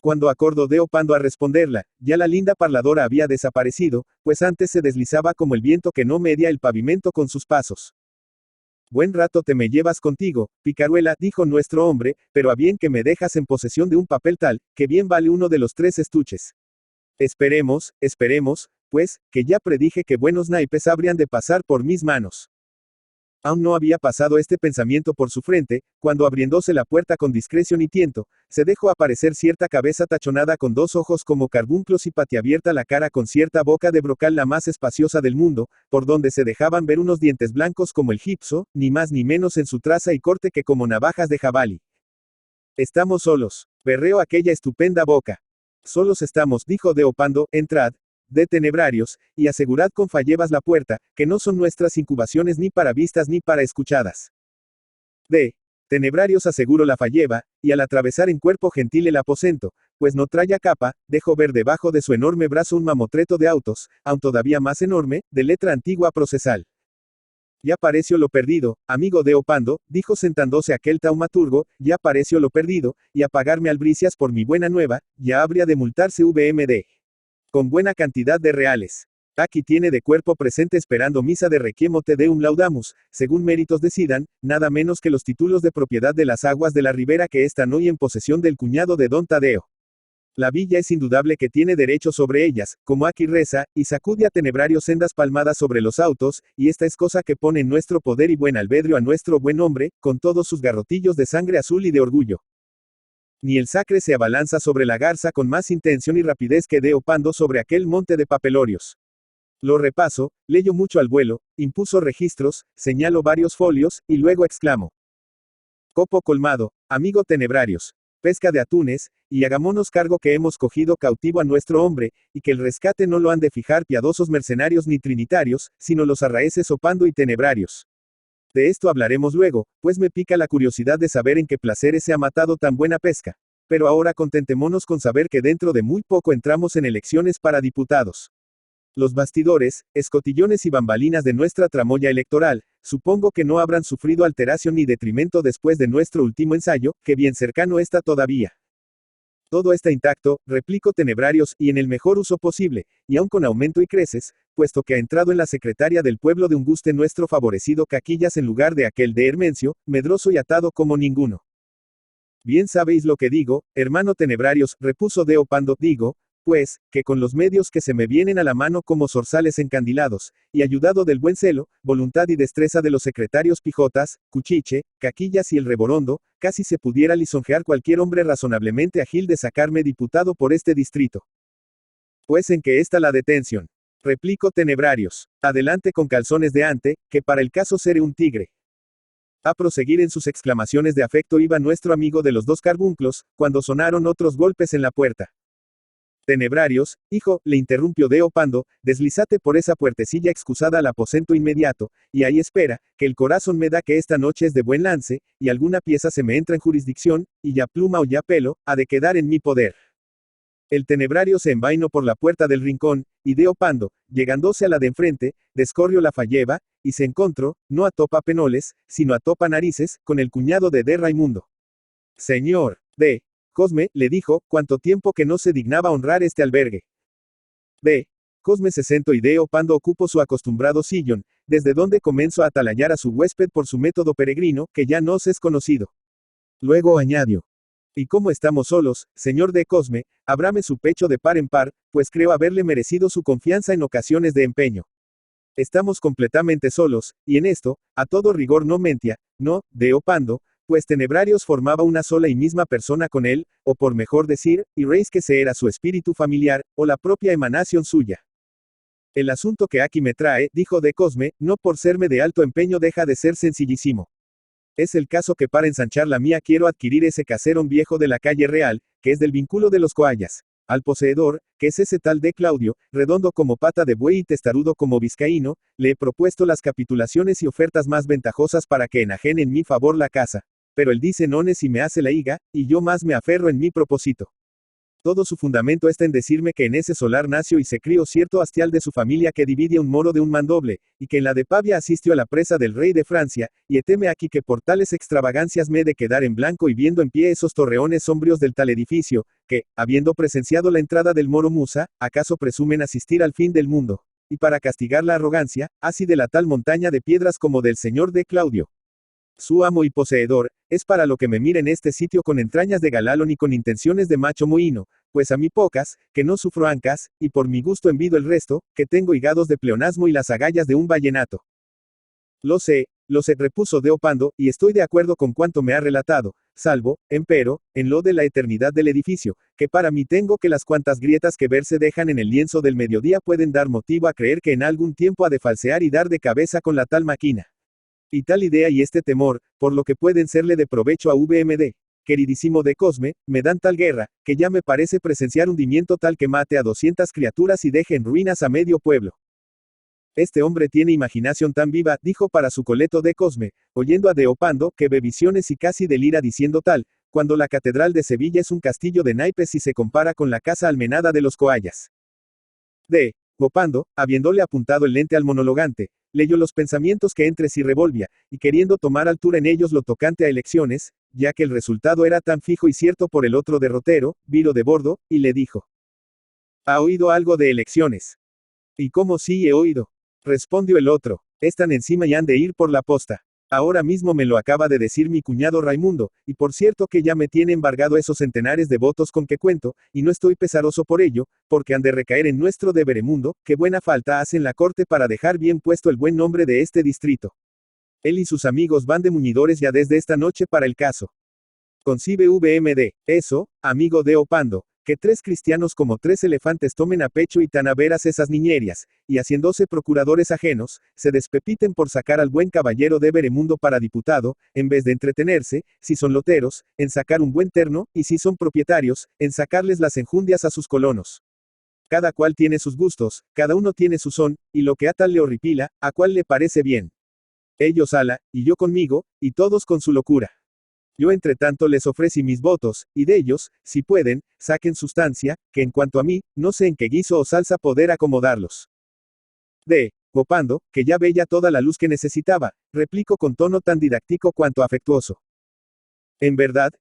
Cuando acordó Deo Pando a responderla, ya la linda parladora había desaparecido, pues antes se deslizaba como el viento que no media el pavimento con sus pasos. Buen rato te me llevas contigo, picaruela, dijo nuestro hombre, pero a bien que me dejas en posesión de un papel tal, que bien vale uno de los 3 estuches. Esperemos, pues, que ya predije que buenos naipes habrían de pasar por mis manos. Aún no había pasado este pensamiento por su frente, cuando abriéndose la puerta con discreción y tiento, se dejó aparecer cierta cabeza tachonada con 2 ojos como carbunclos y patiabierta la cara con cierta boca de brocal la más espaciosa del mundo, por donde se dejaban ver unos dientes blancos como el gipso, ni más ni menos en su traza y corte que como navajas de jabalí. Estamos solos, berreó aquella estupenda boca. Solos estamos, dijo Deo Pando, entrad, de tenebrarios, y asegurad con fallevas la puerta, que no son nuestras incubaciones ni para vistas ni para escuchadas. De tenebrarios aseguró la falleva, y al atravesar en cuerpo gentil el aposento, pues no traya capa, dejó ver debajo de su enorme brazo un mamotreto de autos, aun todavía más enorme, de letra antigua procesal. Ya pareció lo perdido, amigo Deo Pando, dijo sentándose aquel taumaturgo, ya pareció lo perdido, y a pagarme albricias por mi buena nueva, ya habría de multarse VMD. Con buena cantidad de reales. Aquí tiene de cuerpo presente esperando misa de requiem te deum laudamus, según méritos decidan, nada menos que los títulos de propiedad de las aguas de la ribera que están hoy en posesión del cuñado de don Tadeo. La villa es indudable que tiene derecho sobre ellas, como aquí reza, y sacude a tenebrario sendas palmadas sobre los autos, y esta es cosa que pone en nuestro poder y buen albedrío a nuestro buen hombre, con todos sus garrotillos de sangre azul y de orgullo. Ni el sacre se abalanza sobre la garza con más intención y rapidez que Deo Pando sobre aquel monte de papelorios. Lo repaso, leyó mucho al vuelo, impuso registros, señaló varios folios, y luego exclamó. Copo colmado, amigo tenebrarios. Pesca de atunes, y hagámonos cargo que hemos cogido cautivo a nuestro hombre, y que el rescate no lo han de fijar piadosos mercenarios ni trinitarios, sino los arraeces Opando y tenebrarios. De esto hablaremos luego, pues me pica la curiosidad de saber en qué placeres se ha matado tan buena pesca. Pero ahora contentémonos con saber que dentro de muy poco entramos en elecciones para diputados. Los bastidores, escotillones y bambalinas de nuestra tramoya electoral, supongo que no habrán sufrido alteración ni detrimento después de nuestro último ensayo, que bien cercano está todavía. Todo está intacto, replico tenebrarios, y en el mejor uso posible, y aun con aumento y creces, puesto que ha entrado en la secretaria del pueblo de un guste nuestro favorecido Caquillas en lugar de aquel de Hermencio, medroso y atado como ninguno. Bien sabéis lo que digo, hermano tenebrarios, repuso Deo Pando, digo, pues, que con los medios que se me vienen a la mano como zorzales encandilados, y ayudado del buen celo, voluntad y destreza de los secretarios Pijotas, Cuchiche, Caquillas y el Reborondo, casi se pudiera lisonjear cualquier hombre razonablemente ágil de sacarme diputado por este distrito. Pues en que está la detención. Replico tenebrarios. Adelante con calzones de ante, que para el caso seré un tigre. A proseguir en sus exclamaciones de afecto iba nuestro amigo de los dos carbunclos, cuando sonaron otros golpes en la puerta. Tenebrarios, hijo, le interrumpió Deo Pando, deslízate por esa puertecilla excusada al aposento inmediato, y ahí espera, que el corazón me da que esta noche es de buen lance, y alguna pieza se me entra en jurisdicción, y ya pluma o ya pelo, ha de quedar en mi poder. El tenebrario se envainó por la puerta del rincón, y Deo Pando, llegándose a la de enfrente, descorrió la falleba, y se encontró, no a topa penoles, sino a topa narices, con el cuñado de Raimundo. Señor, D. Cosme, le dijo, cuánto tiempo que no se dignaba honrar este albergue. D. Cosme se sentó y Deo Pando ocupó su acostumbrado sillón, desde donde comenzó a atalayar a su huésped por su método peregrino, que ya nos es conocido. Luego añadió. Y como estamos solos, señor de Cosme, ábrame su pecho de par en par, pues creo haberle merecido su confianza en ocasiones de empeño. Estamos completamente solos, y en esto, a todo rigor no mentia, no, Deo Pando, pues Tenebrarios formaba una sola y misma persona con él, o por mejor decir, y Reis que se era su espíritu familiar, o la propia emanación suya. El asunto que aquí me trae, dijo de Cosme, no por serme de alto empeño deja de ser sencillísimo. Es el caso que para ensanchar la mía quiero adquirir ese caserón viejo de la calle Real, que es del vínculo de los Coallas. Al poseedor, que es ese tal de Claudio, redondo como pata de buey y testarudo como vizcaíno, le he propuesto las capitulaciones y ofertas más ventajosas para que enajene en mi favor la casa. Pero él dice nones y me hace la higa, y yo más me aferro en mi propósito. Todo su fundamento está en decirme que en ese solar nació y se crió cierto hastial de su familia que divide un moro de un mandoble, y que en la de Pavia asistió a la presa del rey de Francia, y eteme aquí que por tales extravagancias me he de quedar en blanco y viendo en pie esos torreones sombríos del tal edificio, que, habiendo presenciado la entrada del moro Musa, acaso presumen asistir al fin del mundo, y para castigar la arrogancia, así de la tal montaña de piedras como del señor de Claudio. Su amo y poseedor, es para lo que me mira en este sitio con entrañas de galalón y con intenciones de macho mohíno, pues a mí pocas, que no sufro ancas, y por mi gusto envido el resto, que tengo higados de pleonasmo y las agallas de un vallenato. Lo sé, repuso Deo Pando, y estoy de acuerdo con cuanto me ha relatado, salvo, empero, en lo de la eternidad del edificio, que para mí tengo que las cuantas grietas que verse dejan en el lienzo del mediodía pueden dar motivo a creer que en algún tiempo ha de falsear y dar de cabeza con la tal máquina. Y tal idea y este temor, por lo que pueden serle de provecho a VMD, queridísimo de Cosme, me dan tal guerra, que ya me parece presenciar hundimiento tal que mate a 200 criaturas y deje en ruinas a medio pueblo. Este hombre tiene imaginación tan viva, dijo para su coleto de Cosme, oyendo a Deo Pando, que ve visiones y casi delira diciendo tal, cuando la catedral de Sevilla es un castillo de naipes y se compara con la casa almenada de los Coallas. D. Pando, habiéndole apuntado el lente al monologante, leyó los pensamientos que entre sí revolvía, y queriendo tomar altura en ellos lo tocante a elecciones, ya que el resultado era tan fijo y cierto por el otro derrotero, viro de bordo, y le dijo. ¿Ha oído algo de elecciones? ¿Y cómo sí he oído? Respondió el otro, están encima y han de ir por la posta. Ahora mismo me lo acaba de decir mi cuñado Raimundo, y por cierto que ya me tiene embargado esos centenares de votos con que cuento, y no estoy pesaroso por ello, porque han de recaer en nuestro de Veremundo, que buena falta hacen la corte para dejar bien puesto el buen nombre de este distrito. Él y sus amigos van de muñidores ya desde esta noche para el caso. Concibe VMD, eso, amigo Deo Pando, que 3 cristianos como 3 elefantes tomen a pecho y tan a veras esas niñerias, y haciéndose procuradores ajenos, se despepiten por sacar al buen caballero de Veremundo para diputado, en vez de entretenerse, si son loteros, en sacar un buen terno, y si son propietarios, en sacarles las enjundias a sus colonos. Cada cual tiene sus gustos, cada uno tiene su son, y lo que a tal le horripila, a cual le parece bien. Ellos ala, y yo conmigo, y todos con su locura. Yo entre tanto les ofrecí mis votos, y de ellos, si pueden, saquen sustancia, que en cuanto a mí, no sé en qué guiso o salsa poder acomodarlos. D. Pando, que ya veía toda la luz que necesitaba, replicó con tono tan didáctico cuanto afectuoso. En verdad,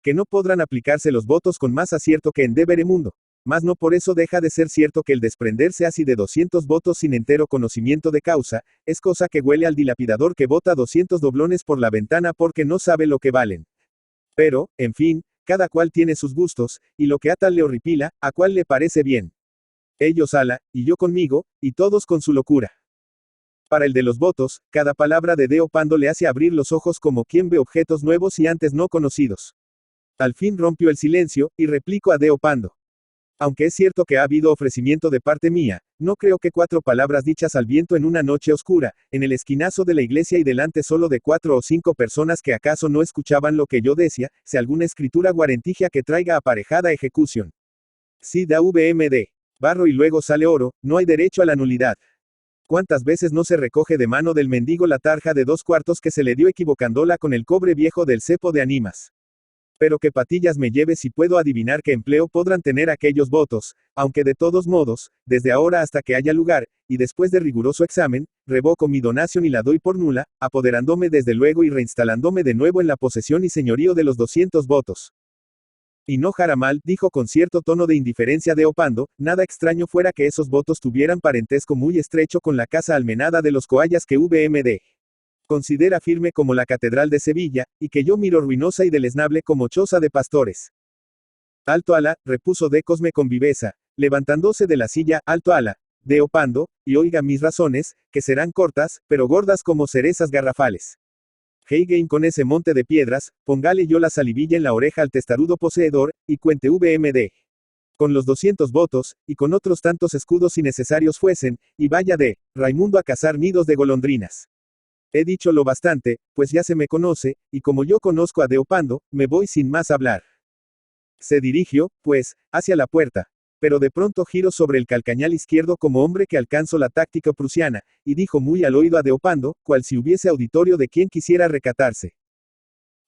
que no podrán aplicarse los votos con más acierto que en de Veremundo. Mas no por eso deja de ser cierto que el desprenderse así de 200 votos sin entero conocimiento de causa, es cosa que huele al dilapidador que bota 200 doblones por la ventana porque no sabe lo que valen. Pero, en fin, cada cual tiene sus gustos, y lo que a tal le horripila, a cual le parece bien. Ellos ala, y yo conmigo, y todos con su locura. Para el de los votos, cada palabra de Deo Pando le hace abrir los ojos como quien ve objetos nuevos y antes no conocidos. Al fin rompió el silencio, y replicó a Deo Pando. Aunque es cierto que ha habido ofrecimiento de parte mía, no creo que 4 palabras dichas al viento en una noche oscura, en el esquinazo de la iglesia y delante solo de 4 o 5 personas que acaso no escuchaban lo que yo decía, sea alguna escritura guarentigia que traiga aparejada ejecución. Si da VMD. Barro y luego sale oro, no hay derecho a la nulidad. ¿Cuántas veces no se recoge de mano del mendigo la tarja de 2/4 que se le dio equivocándola con el cobre viejo del cepo de ánimas? Pero qué patillas me lleve si puedo adivinar qué empleo podrán tener aquellos votos, aunque de todos modos, desde ahora hasta que haya lugar, y después de riguroso examen, revoco mi donación y la doy por nula, apoderándome desde luego y reinstalándome de nuevo en la posesión y señorío de los 200 votos. Y no mal, dijo con cierto tono de indiferencia Deopando, nada extraño fuera que esos votos tuvieran parentesco muy estrecho con la casa almenada de los Coallas que VMD considera firme como la Catedral de Sevilla, y que yo miro ruinosa y deleznable como choza de pastores. Alto ala, repuso de Cosme con viveza, levantándose de la silla, alto ala, Deopando, y oiga mis razones, que serán cortas, pero gordas como cerezas garrafales. Heigen con ese monte de piedras, póngale yo la salivilla en la oreja al testarudo poseedor, y cuente VMD. Con los 200 votos, y con otros tantos escudos si necesarios fuesen, y vaya de Raimundo a cazar nidos de golondrinas. He dicho lo bastante, pues ya se me conoce, y como yo conozco a Deopando, me voy sin más hablar. Se dirigió, pues, hacia la puerta. Pero de pronto giró sobre el calcañal izquierdo como hombre que alcanzó la táctica prusiana, y dijo muy al oído a Deopando, cual si hubiese auditorio de quien quisiera recatarse.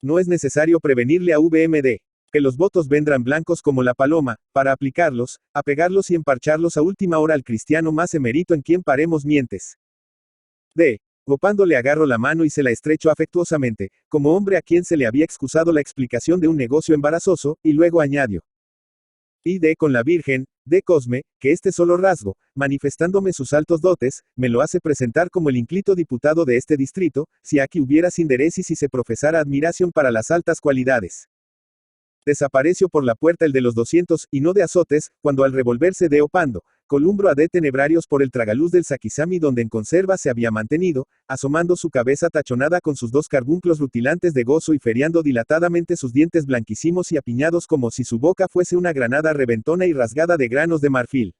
No es necesario prevenirle a VMD, que los votos vendrán blancos como la paloma, para aplicarlos, apegarlos y emparcharlos a última hora al cristiano más emerito en quien paremos mientes. Deopando le agarró la mano y se la estrechó afectuosamente, como hombre a quien se le había excusado la explicación de un negocio embarazoso, y luego añadió. Y con la Virgen, de Cosme, que este solo rasgo, manifestándome sus altos dotes, me lo hace presentar como el inclito diputado de este distrito, si aquí hubiera sinderesis y se profesara admiración para las altas cualidades. Desapareció por la puerta el de los 200, y no de azotes, cuando al revolverse Deopando, columbro a de tenebrarios por el tragaluz del Saquizami donde en conserva se había mantenido, asomando su cabeza tachonada con sus 2 carbunclos rutilantes de gozo y feriando dilatadamente sus dientes blanquísimos y apiñados como si su boca fuese una granada reventona y rasgada de granos de marfil.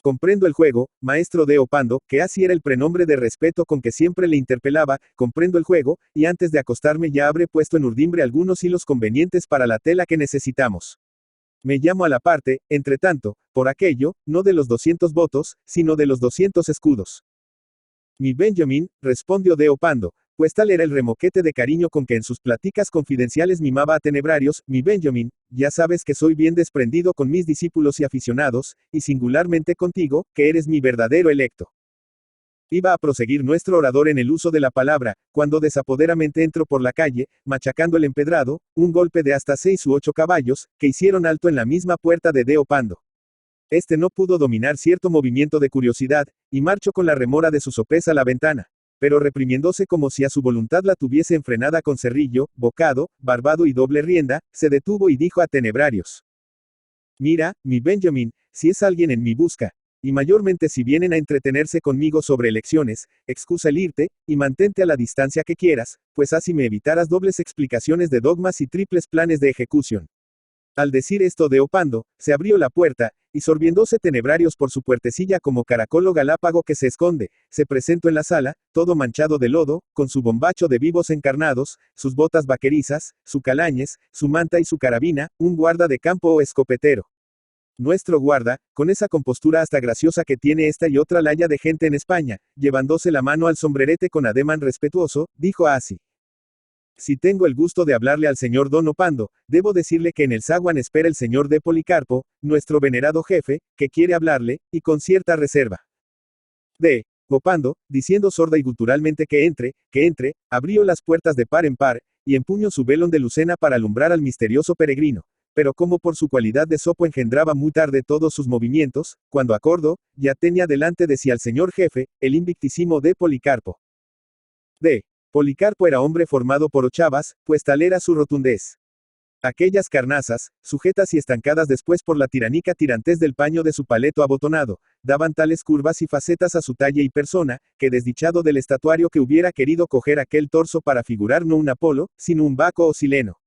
Comprendo el juego, maestro Deopando, que así era el prenombre de respeto con que siempre le interpelaba, comprendo el juego, y antes de acostarme ya habré puesto en urdimbre algunos hilos convenientes para la tela que necesitamos. Me llamo a la parte, entre tanto, por aquello, no de los 200 votos, sino de los 200 escudos. Mi Benjamin, respondió Deopando, pues tal era el remoquete de cariño con que en sus pláticas confidenciales mimaba a tenebrarios, mi Benjamin, ya sabes que soy bien desprendido con mis discípulos y aficionados, y singularmente contigo, que eres mi verdadero electo. Iba a proseguir nuestro orador en el uso de la palabra, cuando desapoderamente entró por la calle, machacando el empedrado, un golpe de hasta 6 u 8 caballos, que hicieron alto en la misma puerta de Deopando. Este no pudo dominar cierto movimiento de curiosidad, y marchó con la remora de su sopesa a la ventana. Pero reprimiéndose como si a su voluntad la tuviese enfrenada con cerrillo, bocado, barbado y doble rienda, se detuvo y dijo a tenebrarios. Mira, mi Benjamin, si es alguien en mi busca, y mayormente si vienen a entretenerse conmigo sobre elecciones, excusa el irte, y mantente a la distancia que quieras, pues así me evitarás dobles explicaciones de dogmas y triples planes de ejecución. Al decir esto Deopando, se abrió la puerta, y sorbiéndose tenebrarios por su puertecilla como caracolo galápago que se esconde, se presentó en la sala, todo manchado de lodo, con su bombacho de vivos encarnados, sus botas vaquerizas, su calañes, su manta y su carabina, un guarda de campo o escopetero. Nuestro guarda, con esa compostura hasta graciosa que tiene esta y otra laya de gente en España, llevándose la mano al sombrerete con ademán respetuoso, dijo así. Si tengo el gusto de hablarle al señor Don Opando, debo decirle que en el zaguán espera el señor de Policarpo, nuestro venerado jefe, que quiere hablarle, y con cierta reserva. Opando, diciendo sorda y guturalmente que entre, abrió las puertas de par en par, y empuñó su velón de lucena para alumbrar al misterioso peregrino. Pero como por su cualidad de sopo engendraba muy tarde todos sus movimientos, cuando acordó, ya tenía delante de sí al señor jefe, el invictísimo de Policarpo. Policarpo era hombre formado por ochavas, pues tal era su rotundez. Aquellas carnazas, sujetas y estancadas después por la tiránica tirantez del paño de su paleto abotonado, daban tales curvas y facetas a su talla y persona, que desdichado del estatuario que hubiera querido coger aquel torso para figurar no un Apolo, sino un Baco o Sileno.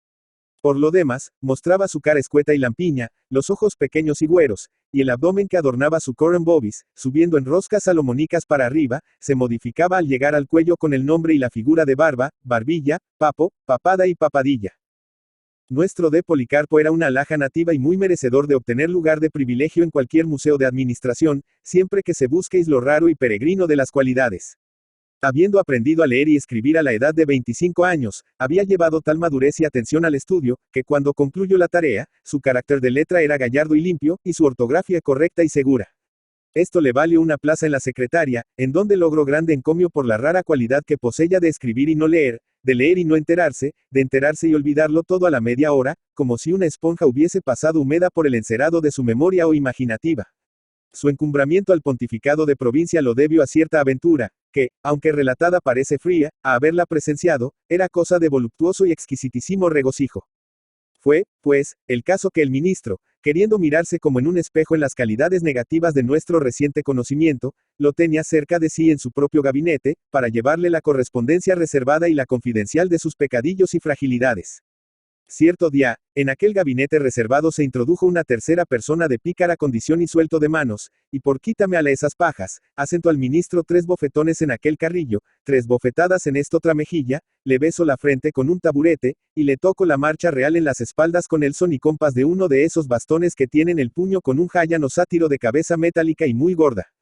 Por lo demás, mostraba su cara escueta y lampiña, los ojos pequeños y güeros, y el abdomen que adornaba su coron bobis, subiendo en roscas salomónicas para arriba, se modificaba al llegar al cuello con el nombre y la figura de barba, barbilla, papo, papada y papadilla. Nuestro D. Policarpo era una alhaja nativa y muy merecedor de obtener lugar de privilegio en cualquier museo de administración, siempre que se busquéis lo raro y peregrino de las cualidades. Habiendo aprendido a leer y escribir a la edad de 25 años, había llevado tal madurez y atención al estudio, que cuando concluyó la tarea, su carácter de letra era gallardo y limpio, y su ortografía correcta y segura. Esto le valió una plaza en la secretaria, en donde logró grande encomio por la rara cualidad que poseía de escribir y no leer, de leer y no enterarse, de enterarse y olvidarlo todo a la media hora, como si una esponja hubiese pasado húmeda por el encerado de su memoria o imaginativa. Su encumbramiento al pontificado de provincia lo debió a cierta aventura, que, aunque relatada parece fría, a haberla presenciado, era cosa de voluptuoso y exquisitísimo regocijo. Fue, pues, el caso que el ministro, queriendo mirarse como en un espejo en las calidades negativas de nuestro reciente conocimiento, lo tenía cerca de sí en su propio gabinete, para llevarle la correspondencia reservada y la confidencial de sus pecadillos y fragilidades. Cierto día, en aquel gabinete reservado se introdujo una tercera persona de pícara condición y suelto de manos, y por quítame a esas pajas, asentó al ministro 3 bofetones en aquel carrillo, 3 bofetadas en esta otra mejilla, le beso la frente con un taburete, y le toco la marcha real en las espaldas con el son y compás de uno de esos bastones que tienen el puño con un jáyano sátiro de cabeza metálica y muy gorda.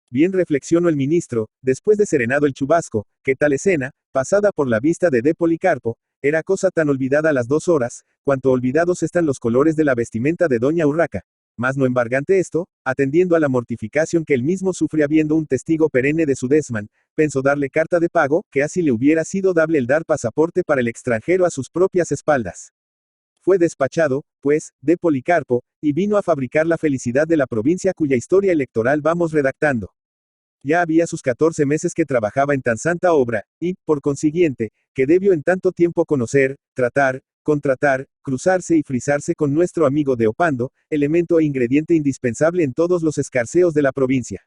Bien reflexionó el ministro, después de serenado el chubasco, que tal escena, pasada por la vista de D. Policarpo, era cosa tan olvidada a las 2 horas, cuanto olvidados están los colores de la vestimenta de doña Urraca. Mas no embargante esto, atendiendo a la mortificación que él mismo sufría viendo un testigo perenne de su desmán, pensó darle carta de pago, que así le hubiera sido dable el dar pasaporte para el extranjero a sus propias espaldas. Fue despachado, pues, de Policarpo, y vino a fabricar la felicidad de la provincia cuya historia electoral vamos redactando. Ya había sus 14 meses que trabajaba en tan santa obra, y, por consiguiente, que debió en tanto tiempo conocer, tratar, contratar, cruzarse y frisarse con nuestro amigo Deopando, elemento e ingrediente indispensable en todos los escarceos de la provincia.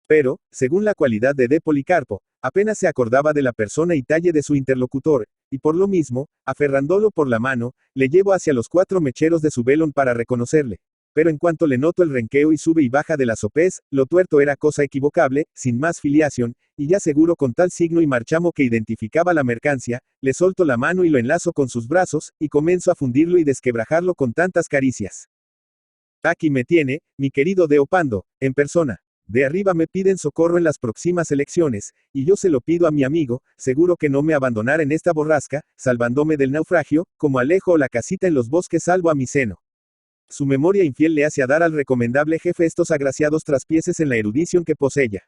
Pero, según la cualidad de D. Policarpo, apenas se acordaba de la persona y talle de su interlocutor, y por lo mismo, aferrándolo por la mano, le llevó hacia los 4 mecheros de su velón para reconocerle. Pero en cuanto le noto el renqueo y sube y baja de la sopés, lo tuerto era cosa equivocable, sin más filiación, y ya seguro con tal signo y marchamo que identificaba la mercancía, le solto la mano y lo enlazo con sus brazos, y comienzo a fundirlo y desquebrajarlo con tantas caricias. Aquí me tiene, mi querido Deopando, en persona. De arriba me piden socorro en las próximas elecciones, y yo se lo pido a mi amigo, seguro que no me abandonará en esta borrasca, salvándome del naufragio, como Alejo o la casita en los bosques salvo a mi seno. Su memoria infiel le hace a dar al recomendable jefe estos agraciados traspieses en la erudición que poseya.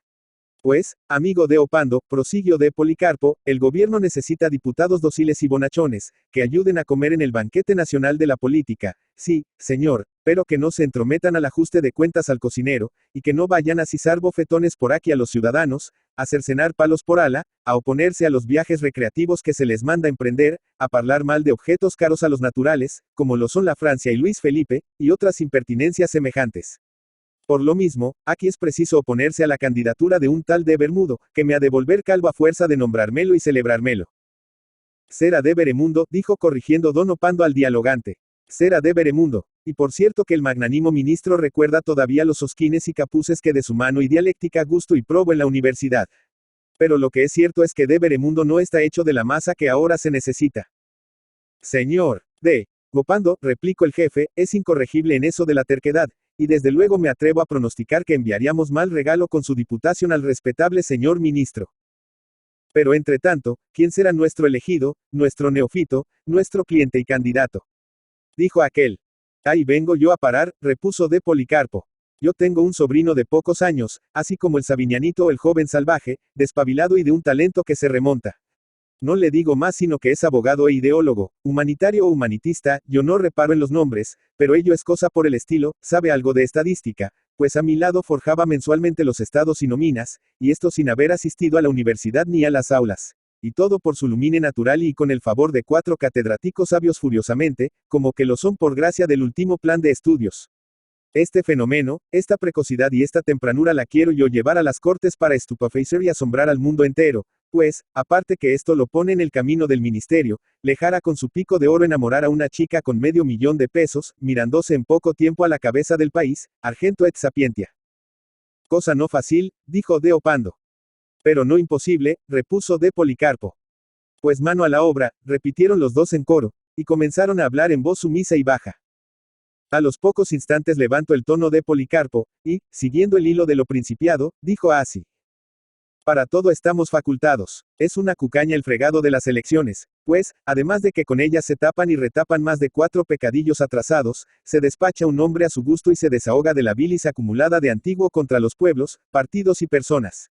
Pues, amigo Deopando, prosiguió D. Policarpo, el gobierno necesita diputados dóciles y bonachones, que ayuden a comer en el banquete nacional de la política, sí, señor, pero que no se entrometan al ajuste de cuentas al cocinero, y que no vayan a sisar bofetones por aquí a los ciudadanos, a cercenar palos por ala, a oponerse a los viajes recreativos que se les manda emprender, a parlar mal de objetos caros a los naturales, como lo son la Francia y Luis Felipe, y otras impertinencias semejantes. Por lo mismo, aquí es preciso oponerse a la candidatura de un tal de Bermudo, que me ha de volver calvo a fuerza de nombrármelo y celebrármelo. Será de Beremundo, dijo corrigiendo don Opando al dialogante. Será de Beremundo. Y por cierto que el magnánimo ministro recuerda todavía los osquines y capuces que de su mano y dialéctica gusto y probo en la universidad. Pero lo que es cierto es que de Beremundo no está hecho de la masa que ahora se necesita. Señor, D. Opando, replicó el jefe, es incorregible en eso de la terquedad, y desde luego me atrevo a pronosticar que enviaríamos mal regalo con su diputación al respetable señor ministro. Pero entre tanto, ¿quién será nuestro elegido, nuestro neófito, nuestro cliente y candidato? Dijo aquel. Ahí vengo yo a parar, repuso D. Policarpo. Yo tengo un sobrino de pocos años, así como el Sabiñanito o el joven salvaje, despabilado y de un talento que se remonta. No le digo más sino que es abogado e ideólogo, humanitario o humanitista, yo no reparo en los nombres, pero ello es cosa por el estilo, sabe algo de estadística, pues a mi lado forjaba mensualmente los estados y nóminas, y esto sin haber asistido a la universidad ni a las aulas. Y todo por su lumine natural y con el favor de 4 catedráticos sabios furiosamente, como que lo son por gracia del último plan de estudios. Este fenómeno, esta precocidad y esta tempranura la quiero yo llevar a las cortes para estupefacer y asombrar al mundo entero, Pues, aparte que esto lo pone en el camino del ministerio, le jara con su pico de oro enamorar a una chica con $500,000, mirándose en poco tiempo a la cabeza del país, argento et sapientia. Cosa no fácil, dijo de Opando. Pero no imposible, repuso de Policarpo. Pues mano a la obra, repitieron los dos en coro, y comenzaron a hablar en voz sumisa y baja. A los pocos instantes levantó el tono de Policarpo, y, siguiendo el hilo de lo principiado, dijo así. Para todo estamos facultados. Es una cucaña el fregado de las elecciones, pues, además de que con ellas se tapan y retapan más de 4 pecadillos atrasados, se despacha un hombre a su gusto y se desahoga de la bilis acumulada de antiguo contra los pueblos, partidos y personas.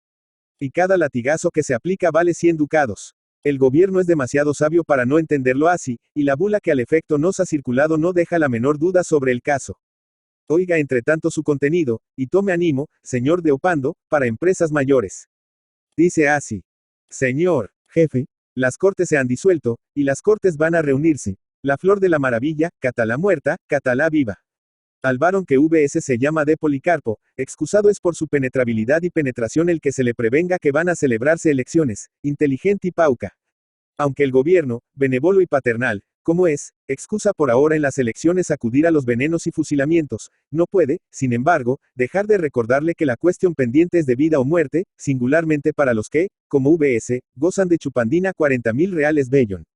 Y cada latigazo que se aplica vale 100 ducados. El gobierno es demasiado sabio para no entenderlo así, y la bula que al efecto nos ha circulado no deja la menor duda sobre el caso. Oiga entre tanto su contenido, y tome ánimo, señor de Opando, para empresas mayores. Dice así. Señor jefe, las cortes se han disuelto, y las cortes van a reunirse. La flor de la maravilla, Catalá muerta, Catalá viva. Al varón que vs se llama de Policarpo, excusado es por su penetrabilidad y penetración el que se le prevenga que van a celebrarse elecciones, inteligente y pauca. Aunque el gobierno, benevolo y paternal, como es, excusa por ahora en las elecciones acudir a los venenos y fusilamientos, no puede, sin embargo, dejar de recordarle que la cuestión pendiente es de vida o muerte, singularmente para los que, como vs, gozan de chupandina 40.000 reales bellon.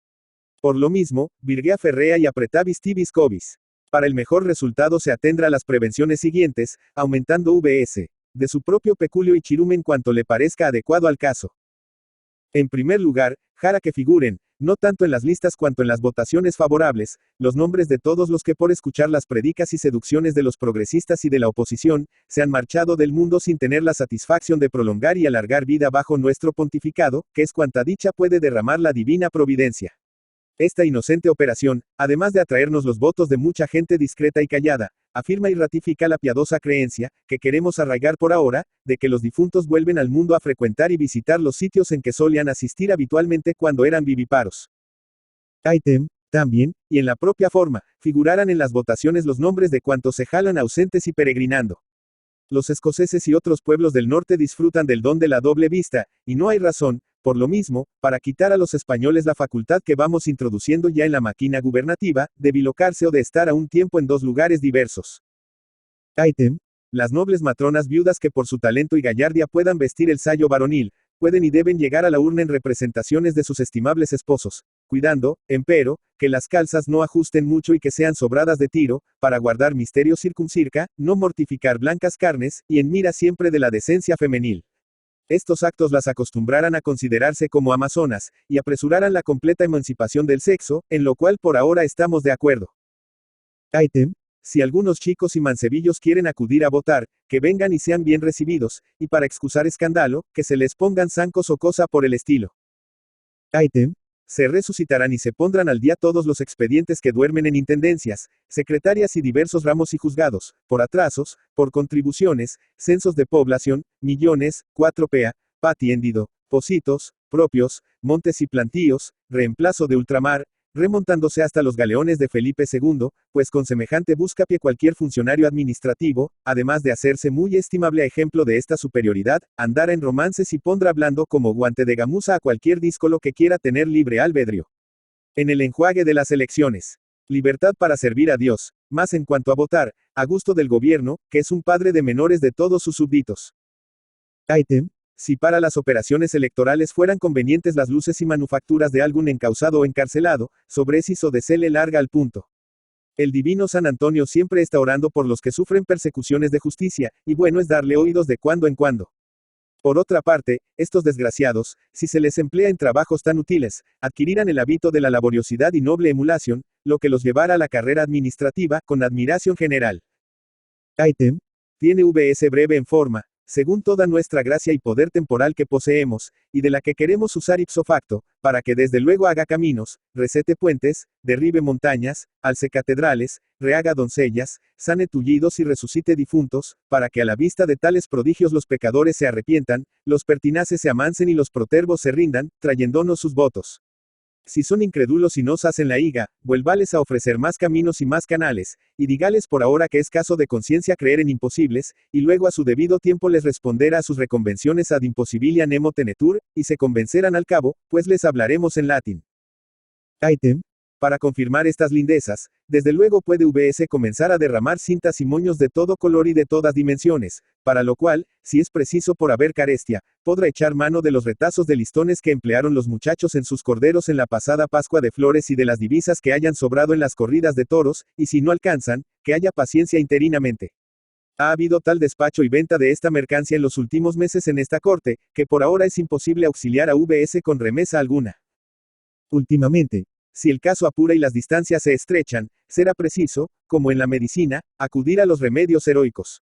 Por lo mismo, virgea ferrea y apretavis tibis cobis. Para el mejor resultado se atendrá a las prevenciones siguientes, aumentando vs. de su propio peculio y chirumen cuanto le parezca adecuado al caso. En primer lugar, jara que figuren, no tanto en las listas cuanto en las votaciones favorables, los nombres de todos los que por escuchar las predicas y seducciones de los progresistas y de la oposición, se han marchado del mundo sin tener la satisfacción de prolongar y alargar vida bajo nuestro pontificado, que es cuanta dicha puede derramar la divina providencia. Esta inocente operación, además de atraernos los votos de mucha gente discreta y callada, afirma y ratifica la piadosa creencia, que queremos arraigar por ahora, de que los difuntos vuelven al mundo a frecuentar y visitar los sitios en que solían asistir habitualmente cuando eran vivíparos. Item, también, y en la propia forma, figurarán en las votaciones los nombres de cuantos se jalan ausentes y peregrinando. Los escoceses y otros pueblos del norte disfrutan del don de la doble vista, y no hay razón, por lo mismo, para quitar a los españoles la facultad que vamos introduciendo ya en la máquina gubernativa, de bilocarse o de estar a un tiempo en 2 lugares diversos. Item. Las nobles matronas viudas que por su talento y gallardia puedan vestir el sayo varonil, pueden y deben llegar a la urna en representaciones de sus estimables esposos, cuidando, empero, que las calzas no ajusten mucho y que sean sobradas de tiro, para guardar misterio circuncirca, no mortificar blancas carnes, y en mira siempre de la decencia femenil. Estos actos las acostumbrarán a considerarse como amazonas, y apresurarán la completa emancipación del sexo, en lo cual por ahora estamos de acuerdo. Item. Si algunos chicos y mancebillos quieren acudir a votar, que vengan y sean bien recibidos, y para excusar escándalo, que se les pongan zancos o cosa por el estilo. Item. Se resucitarán y se pondrán al día todos los expedientes que duermen en intendencias, secretarias y diversos ramos y juzgados, por atrasos, por contribuciones, censos de población, millones, 4PA, patiéndido, positos, propios, montes y plantíos, reemplazo de ultramar, remontándose hasta los galeones de Felipe II, pues con semejante buscapié cualquier funcionario administrativo, además de hacerse muy estimable ejemplo de esta superioridad, andará en romances y pondrá blando como guante de gamuza a cualquier díscolo que quiera tener libre albedrío. En el enjuague de las elecciones. Libertad para servir a Dios, más en cuanto a votar, a gusto del gobierno, que es un padre de menores de todos sus súbditos. Item. Si para las operaciones electorales fueran convenientes las luces y manufacturas de algún encausado o encarcelado, sobresis o decele larga al punto. El divino San Antonio siempre está orando por los que sufren persecuciones de justicia, y bueno es darle oídos de cuando en cuando. Por otra parte, estos desgraciados, si se les emplea en trabajos tan útiles, adquirirán el hábito de la laboriosidad y noble emulación, lo que los llevará a la carrera administrativa, con admiración general. Item. Tiene vs breve en forma, según toda nuestra gracia y poder temporal que poseemos, y de la que queremos usar ipso facto, para que desde luego haga caminos, recete puentes, derribe montañas, alce catedrales, rehaga doncellas, sane tullidos y resucite difuntos, para que a la vista de tales prodigios los pecadores se arrepientan, los pertinaces se amansen y los protervos se rindan, trayéndonos sus votos. Si son incrédulos y nos hacen la higa, vuélvales a ofrecer más caminos y más canales, y dígales por ahora que es caso de conciencia creer en imposibles, y luego a su debido tiempo les responderá a sus reconvenciones ad impossibilia nemo tenetur, y se convencerán al cabo, pues les hablaremos en latín. Item. Para confirmar estas lindezas, desde luego puede VS comenzar a derramar cintas y moños de todo color y de todas dimensiones, para lo cual, si es preciso por haber carestia, podrá echar mano de los retazos de listones que emplearon los muchachos en sus corderos en la pasada Pascua de Flores y de las divisas que hayan sobrado en las corridas de toros, y si no alcanzan, que haya paciencia interinamente. Ha habido tal despacho y venta de esta mercancía en los últimos meses en esta corte, que por ahora es imposible auxiliar a VS con remesa alguna. Últimamente, si el caso apura y las distancias se estrechan, será preciso, como en la medicina, acudir a los remedios heroicos.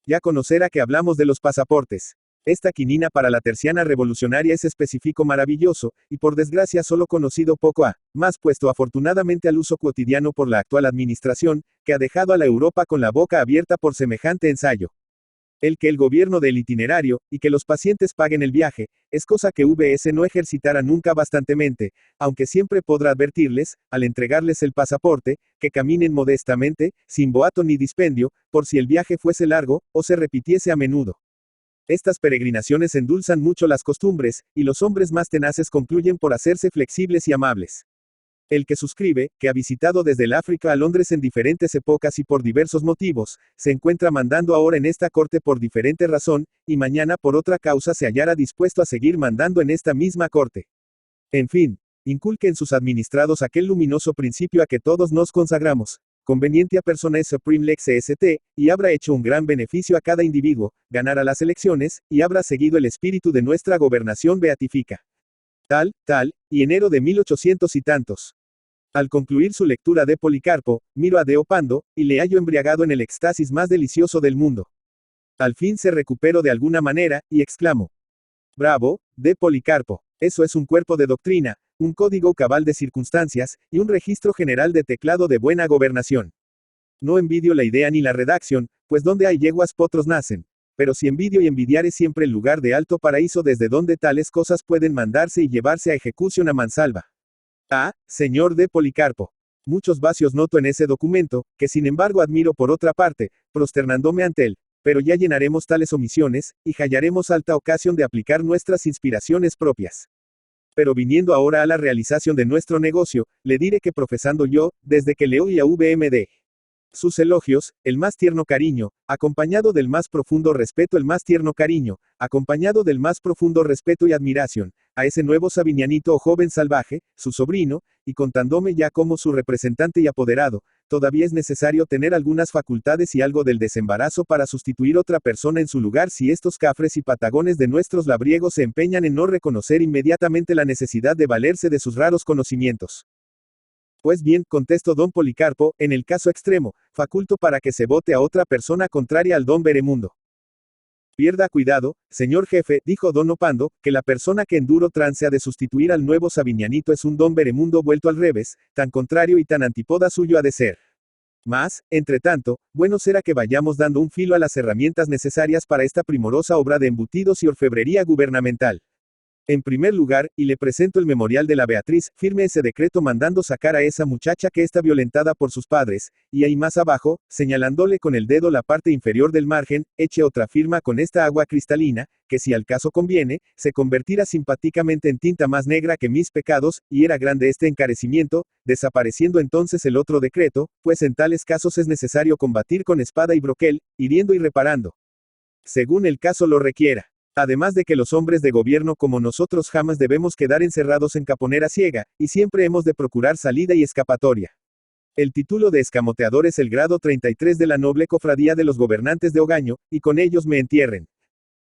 Ya conocerá que hablamos de los pasaportes. Esta quinina para la terciana revolucionaria es específico maravilloso, y por desgracia solo conocido poco más puesto afortunadamente al uso cotidiano por la actual administración, que ha dejado a la Europa con la boca abierta por semejante ensayo. El que el gobierno del itinerario, y que los pacientes paguen el viaje, es cosa que VS no ejercitará nunca bastantemente, aunque siempre podrá advertirles, al entregarles el pasaporte, que caminen modestamente, sin boato ni dispendio, por si el viaje fuese largo, o se repitiese a menudo. Estas peregrinaciones endulzan mucho las costumbres, y los hombres más tenaces concluyen por hacerse flexibles y amables. El que suscribe, que ha visitado desde el África a Londres en diferentes épocas y por diversos motivos, se encuentra mandando ahora en esta corte por diferente razón, y mañana por otra causa se hallará dispuesto a seguir mandando en esta misma corte. En fin, inculque en sus administrados aquel luminoso principio a que todos nos consagramos. Convenientia personae supreme lex est, y habrá hecho un gran beneficio a cada individuo, ganará las elecciones, y habrá seguido el espíritu de nuestra gobernación beatifica. Tal, y enero de 1800 y tantos. Al concluir su lectura de Policarpo, miro a Deopando, y le hallo embriagado en el éxtasis más delicioso del mundo. Al fin se recuperó de alguna manera, y exclamo. Bravo, de Policarpo. Eso es un cuerpo de doctrina, un código cabal de circunstancias, y un registro general de teclado de buena gobernación. No envidio la idea ni la redacción, pues donde hay yeguas potros nacen. Pero si envidio y envidiar es siempre el lugar de alto paraíso desde donde tales cosas pueden mandarse y llevarse a ejecución a mansalva. Señor de Policarpo. Muchos vacios noto en ese documento, que sin embargo admiro por otra parte, prosternándome ante él, pero ya llenaremos tales omisiones, y hallaremos alta ocasión de aplicar nuestras inspiraciones propias. Pero viniendo ahora a la realización de nuestro negocio, le diré que profesando yo, desde que le oí a VMD sus elogios, el más tierno cariño, acompañado del más profundo respeto, el más tierno cariño, acompañado del más profundo respeto y admiración, a ese nuevo Sabinianito o joven salvaje, su sobrino, y contándome ya como su representante y apoderado, todavía es necesario tener algunas facultades y algo del desembarazo para sustituir otra persona en su lugar si estos cafres y patagones de nuestros labriegos se empeñan en no reconocer inmediatamente la necesidad de valerse de sus raros conocimientos. Pues bien, contestó don Policarpo, en el caso extremo, faculto para que se vote a otra persona contraria al don Veremundo. Pierda cuidado, señor jefe, dijo don Opando, que la persona que en duro trance ha de sustituir al nuevo Sabinianito es un don Veremundo vuelto al revés, tan contrario y tan antípoda suyo ha de ser. Mas, entre tanto, bueno será que vayamos dando un filo a las herramientas necesarias para esta primorosa obra de embutidos y orfebrería gubernamental. En primer lugar, y le presento el memorial de la Beatriz, firme ese decreto mandando sacar a esa muchacha que está violentada por sus padres, y ahí más abajo, señalándole con el dedo la parte inferior del margen, eche otra firma con esta agua cristalina, que si al caso conviene, se convertirá simpáticamente en tinta más negra que mis pecados, y era grande este encarecimiento, desapareciendo entonces el otro decreto, pues en tales casos es necesario combatir con espada y broquel, hiriendo y reparando. Según el caso lo requiera. Además de que los hombres de gobierno como nosotros jamás debemos quedar encerrados en caponera ciega, y siempre hemos de procurar salida y escapatoria. El título de escamoteador es el grado 33 de la noble cofradía de los gobernantes de Ogaño, y con ellos me entierren.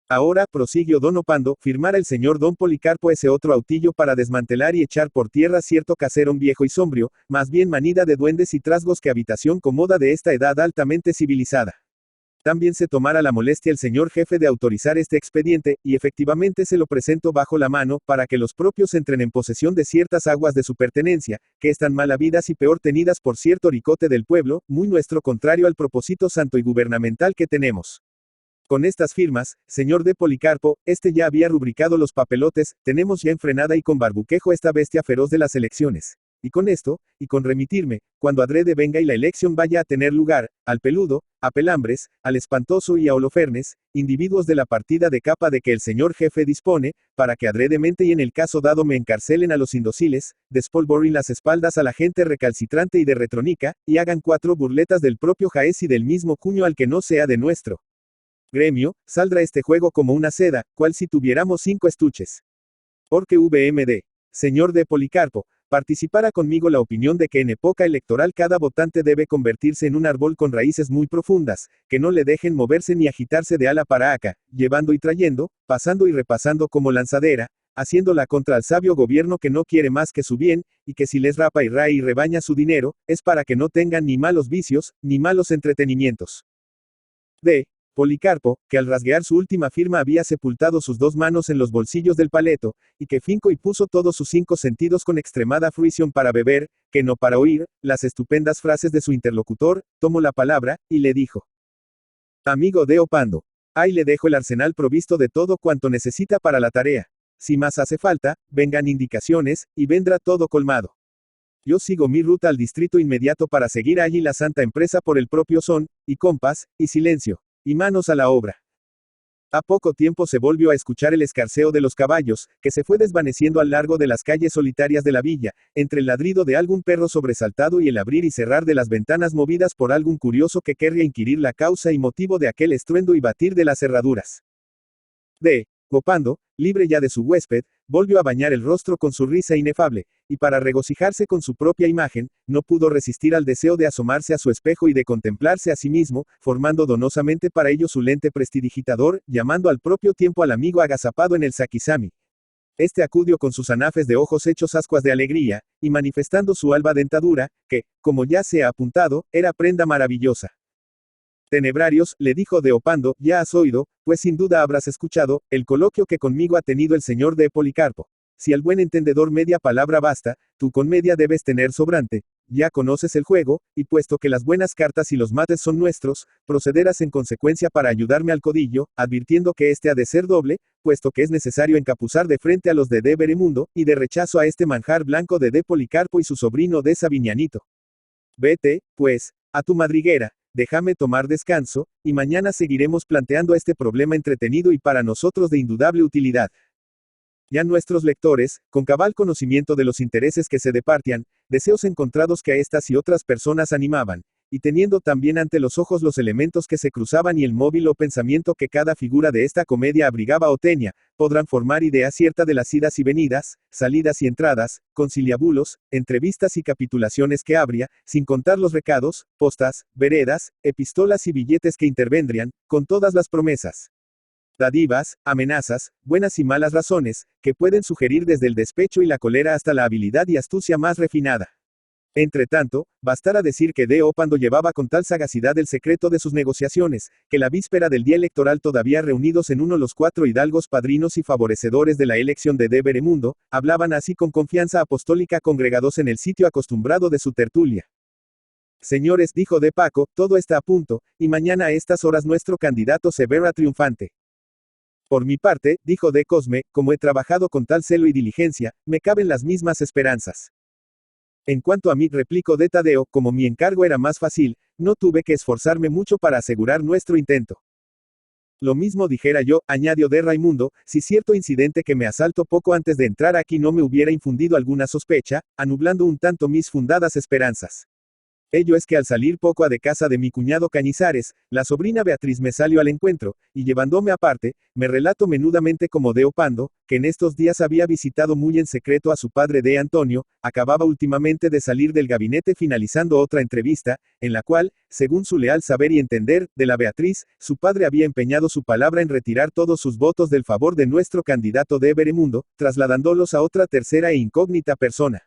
Ahora, prosiguió don Opando, firmara el señor don Policarpo ese otro autillo para desmantelar y echar por tierra cierto caserón viejo y sombrío, más bien manida de duendes y trasgos que habitación cómoda de esta edad altamente civilizada. También se tomara la molestia el señor jefe de autorizar este expediente, y efectivamente se lo presento bajo la mano, para que los propios entren en posesión de ciertas aguas de su pertenencia, que están mal habidas y peor tenidas por cierto ricote del pueblo, muy nuestro contrario al propósito santo y gubernamental que tenemos. Con estas firmas, señor de Policarpo, este ya había rubricado los papelotes, tenemos ya enfrenada y con barbuquejo esta bestia feroz de las elecciones. Y con esto, y con remitirme, cuando adrede venga y la elección vaya a tener lugar, al peludo, a Pelambres, al espantoso y a Holofernes, individuos de la partida de capa de que el señor jefe dispone, para que adredemente y en el caso dado me encarcelen a los indociles, despolvoren las espaldas a la gente recalcitrante y de retronica, y hagan 4 burletas del propio jaez y del mismo cuño al que no sea de nuestro gremio, saldrá este juego como una seda, cual si tuviéramos 5 estuches. Porque VMD. Señor de Policarpo, participara conmigo la opinión de que en época electoral cada votante debe convertirse en un árbol con raíces muy profundas, que no le dejen moverse ni agitarse de ala para acá, llevando y trayendo, pasando y repasando como lanzadera, haciéndola contra el sabio gobierno que no quiere más que su bien, y que si les rapa y rae y rebaña su dinero, es para que no tengan ni malos vicios, ni malos entretenimientos. D. Policarpo, que al rasguear su última firma había sepultado sus 2 manos en los bolsillos del paleto, y que finco y puso todos sus 5 sentidos con extremada fruición para beber, que no para oír, las estupendas frases de su interlocutor, tomó la palabra, y le dijo: Amigo de Opando, ahí le dejo el arsenal provisto de todo cuanto necesita para la tarea. Si más hace falta, vengan indicaciones, y vendrá todo colmado. Yo sigo mi ruta al distrito inmediato para seguir allí la santa empresa por el propio son, y compás, y silencio. Y manos a la obra. A poco tiempo se volvió a escuchar el escarceo de los caballos, que se fue desvaneciendo al largo de las calles solitarias de la villa, entre el ladrido de algún perro sobresaltado y el abrir y cerrar de las ventanas movidas por algún curioso que querría inquirir la causa y motivo de aquel estruendo y batir de las cerraduras. D. Opando, libre ya de su huésped, volvió a bañar el rostro con su risa inefable, y para regocijarse con su propia imagen, no pudo resistir al deseo de asomarse a su espejo y de contemplarse a sí mismo, formando donosamente para ello su lente prestidigitador, llamando al propio tiempo al amigo agazapado en el Sakizami. Este acudió con sus anafes de ojos hechos ascuas de alegría, y manifestando su alba dentadura, que, como ya se ha apuntado, era prenda maravillosa. Tenebrarios, le dijo de Opando, ya has oído, pues sin duda habrás escuchado, el coloquio que conmigo ha tenido el señor de Policarpo. Si al buen entendedor media palabra basta, tú con media debes tener sobrante. Ya conoces el juego, y puesto que las buenas cartas y los mates son nuestros, procederás en consecuencia para ayudarme al codillo, advirtiendo que este ha de ser doble, puesto que es necesario encapuzar de frente a los de Beremundo, y de rechazo a este manjar blanco de Policarpo y su sobrino de Saviñanito. Vete, pues, a tu madriguera. Déjame tomar descanso, y mañana seguiremos planteando este problema entretenido y para nosotros de indudable utilidad. Ya nuestros lectores, con cabal conocimiento de los intereses que se departían, deseos encontrados que a estas y otras personas animaban, y teniendo también ante los ojos los elementos que se cruzaban y el móvil o pensamiento que cada figura de esta comedia abrigaba o tenía, podrán formar idea cierta de las idas y venidas, salidas y entradas, conciliabulos, entrevistas y capitulaciones que habría, sin contar los recados, postas, veredas, epistolas y billetes que intervendrían, con todas las promesas, dádivas, amenazas, buenas y malas razones, que pueden sugerir desde el despecho y la cólera hasta la habilidad y astucia más refinada. Entre tanto, bastará decir que de Opando llevaba con tal sagacidad el secreto de sus negociaciones, que la víspera del día electoral todavía reunidos en uno los 4 hidalgos padrinos y favorecedores de la elección de Beremundo, hablaban así con confianza apostólica congregados en el sitio acostumbrado de su tertulia. Señores, dijo de Paco, todo está a punto, y mañana a estas horas nuestro candidato se verá triunfante. Por mi parte, dijo de Cosme, como he trabajado con tal celo y diligencia, me caben las mismas esperanzas. En cuanto a mí, replicó de Tadeo, como mi encargo era más fácil, no tuve que esforzarme mucho para asegurar nuestro intento. Lo mismo dijera yo, añadió de Raimundo, si cierto incidente que me asaltó poco antes de entrar aquí no me hubiera infundido alguna sospecha, anublando un tanto mis fundadas esperanzas. Ello es que al salir poco a de casa de mi cuñado Cañizares, la sobrina Beatriz me salió al encuentro, y llevándome aparte, me relató menudamente como de Opando, que en estos días había visitado muy en secreto a su padre de Antonio, acababa últimamente de salir del gabinete finalizando otra entrevista, en la cual, según su leal saber y entender, de la Beatriz, su padre había empeñado su palabra en retirar todos sus votos del favor de nuestro candidato de Beremundo, trasladándolos a otra tercera e incógnita persona.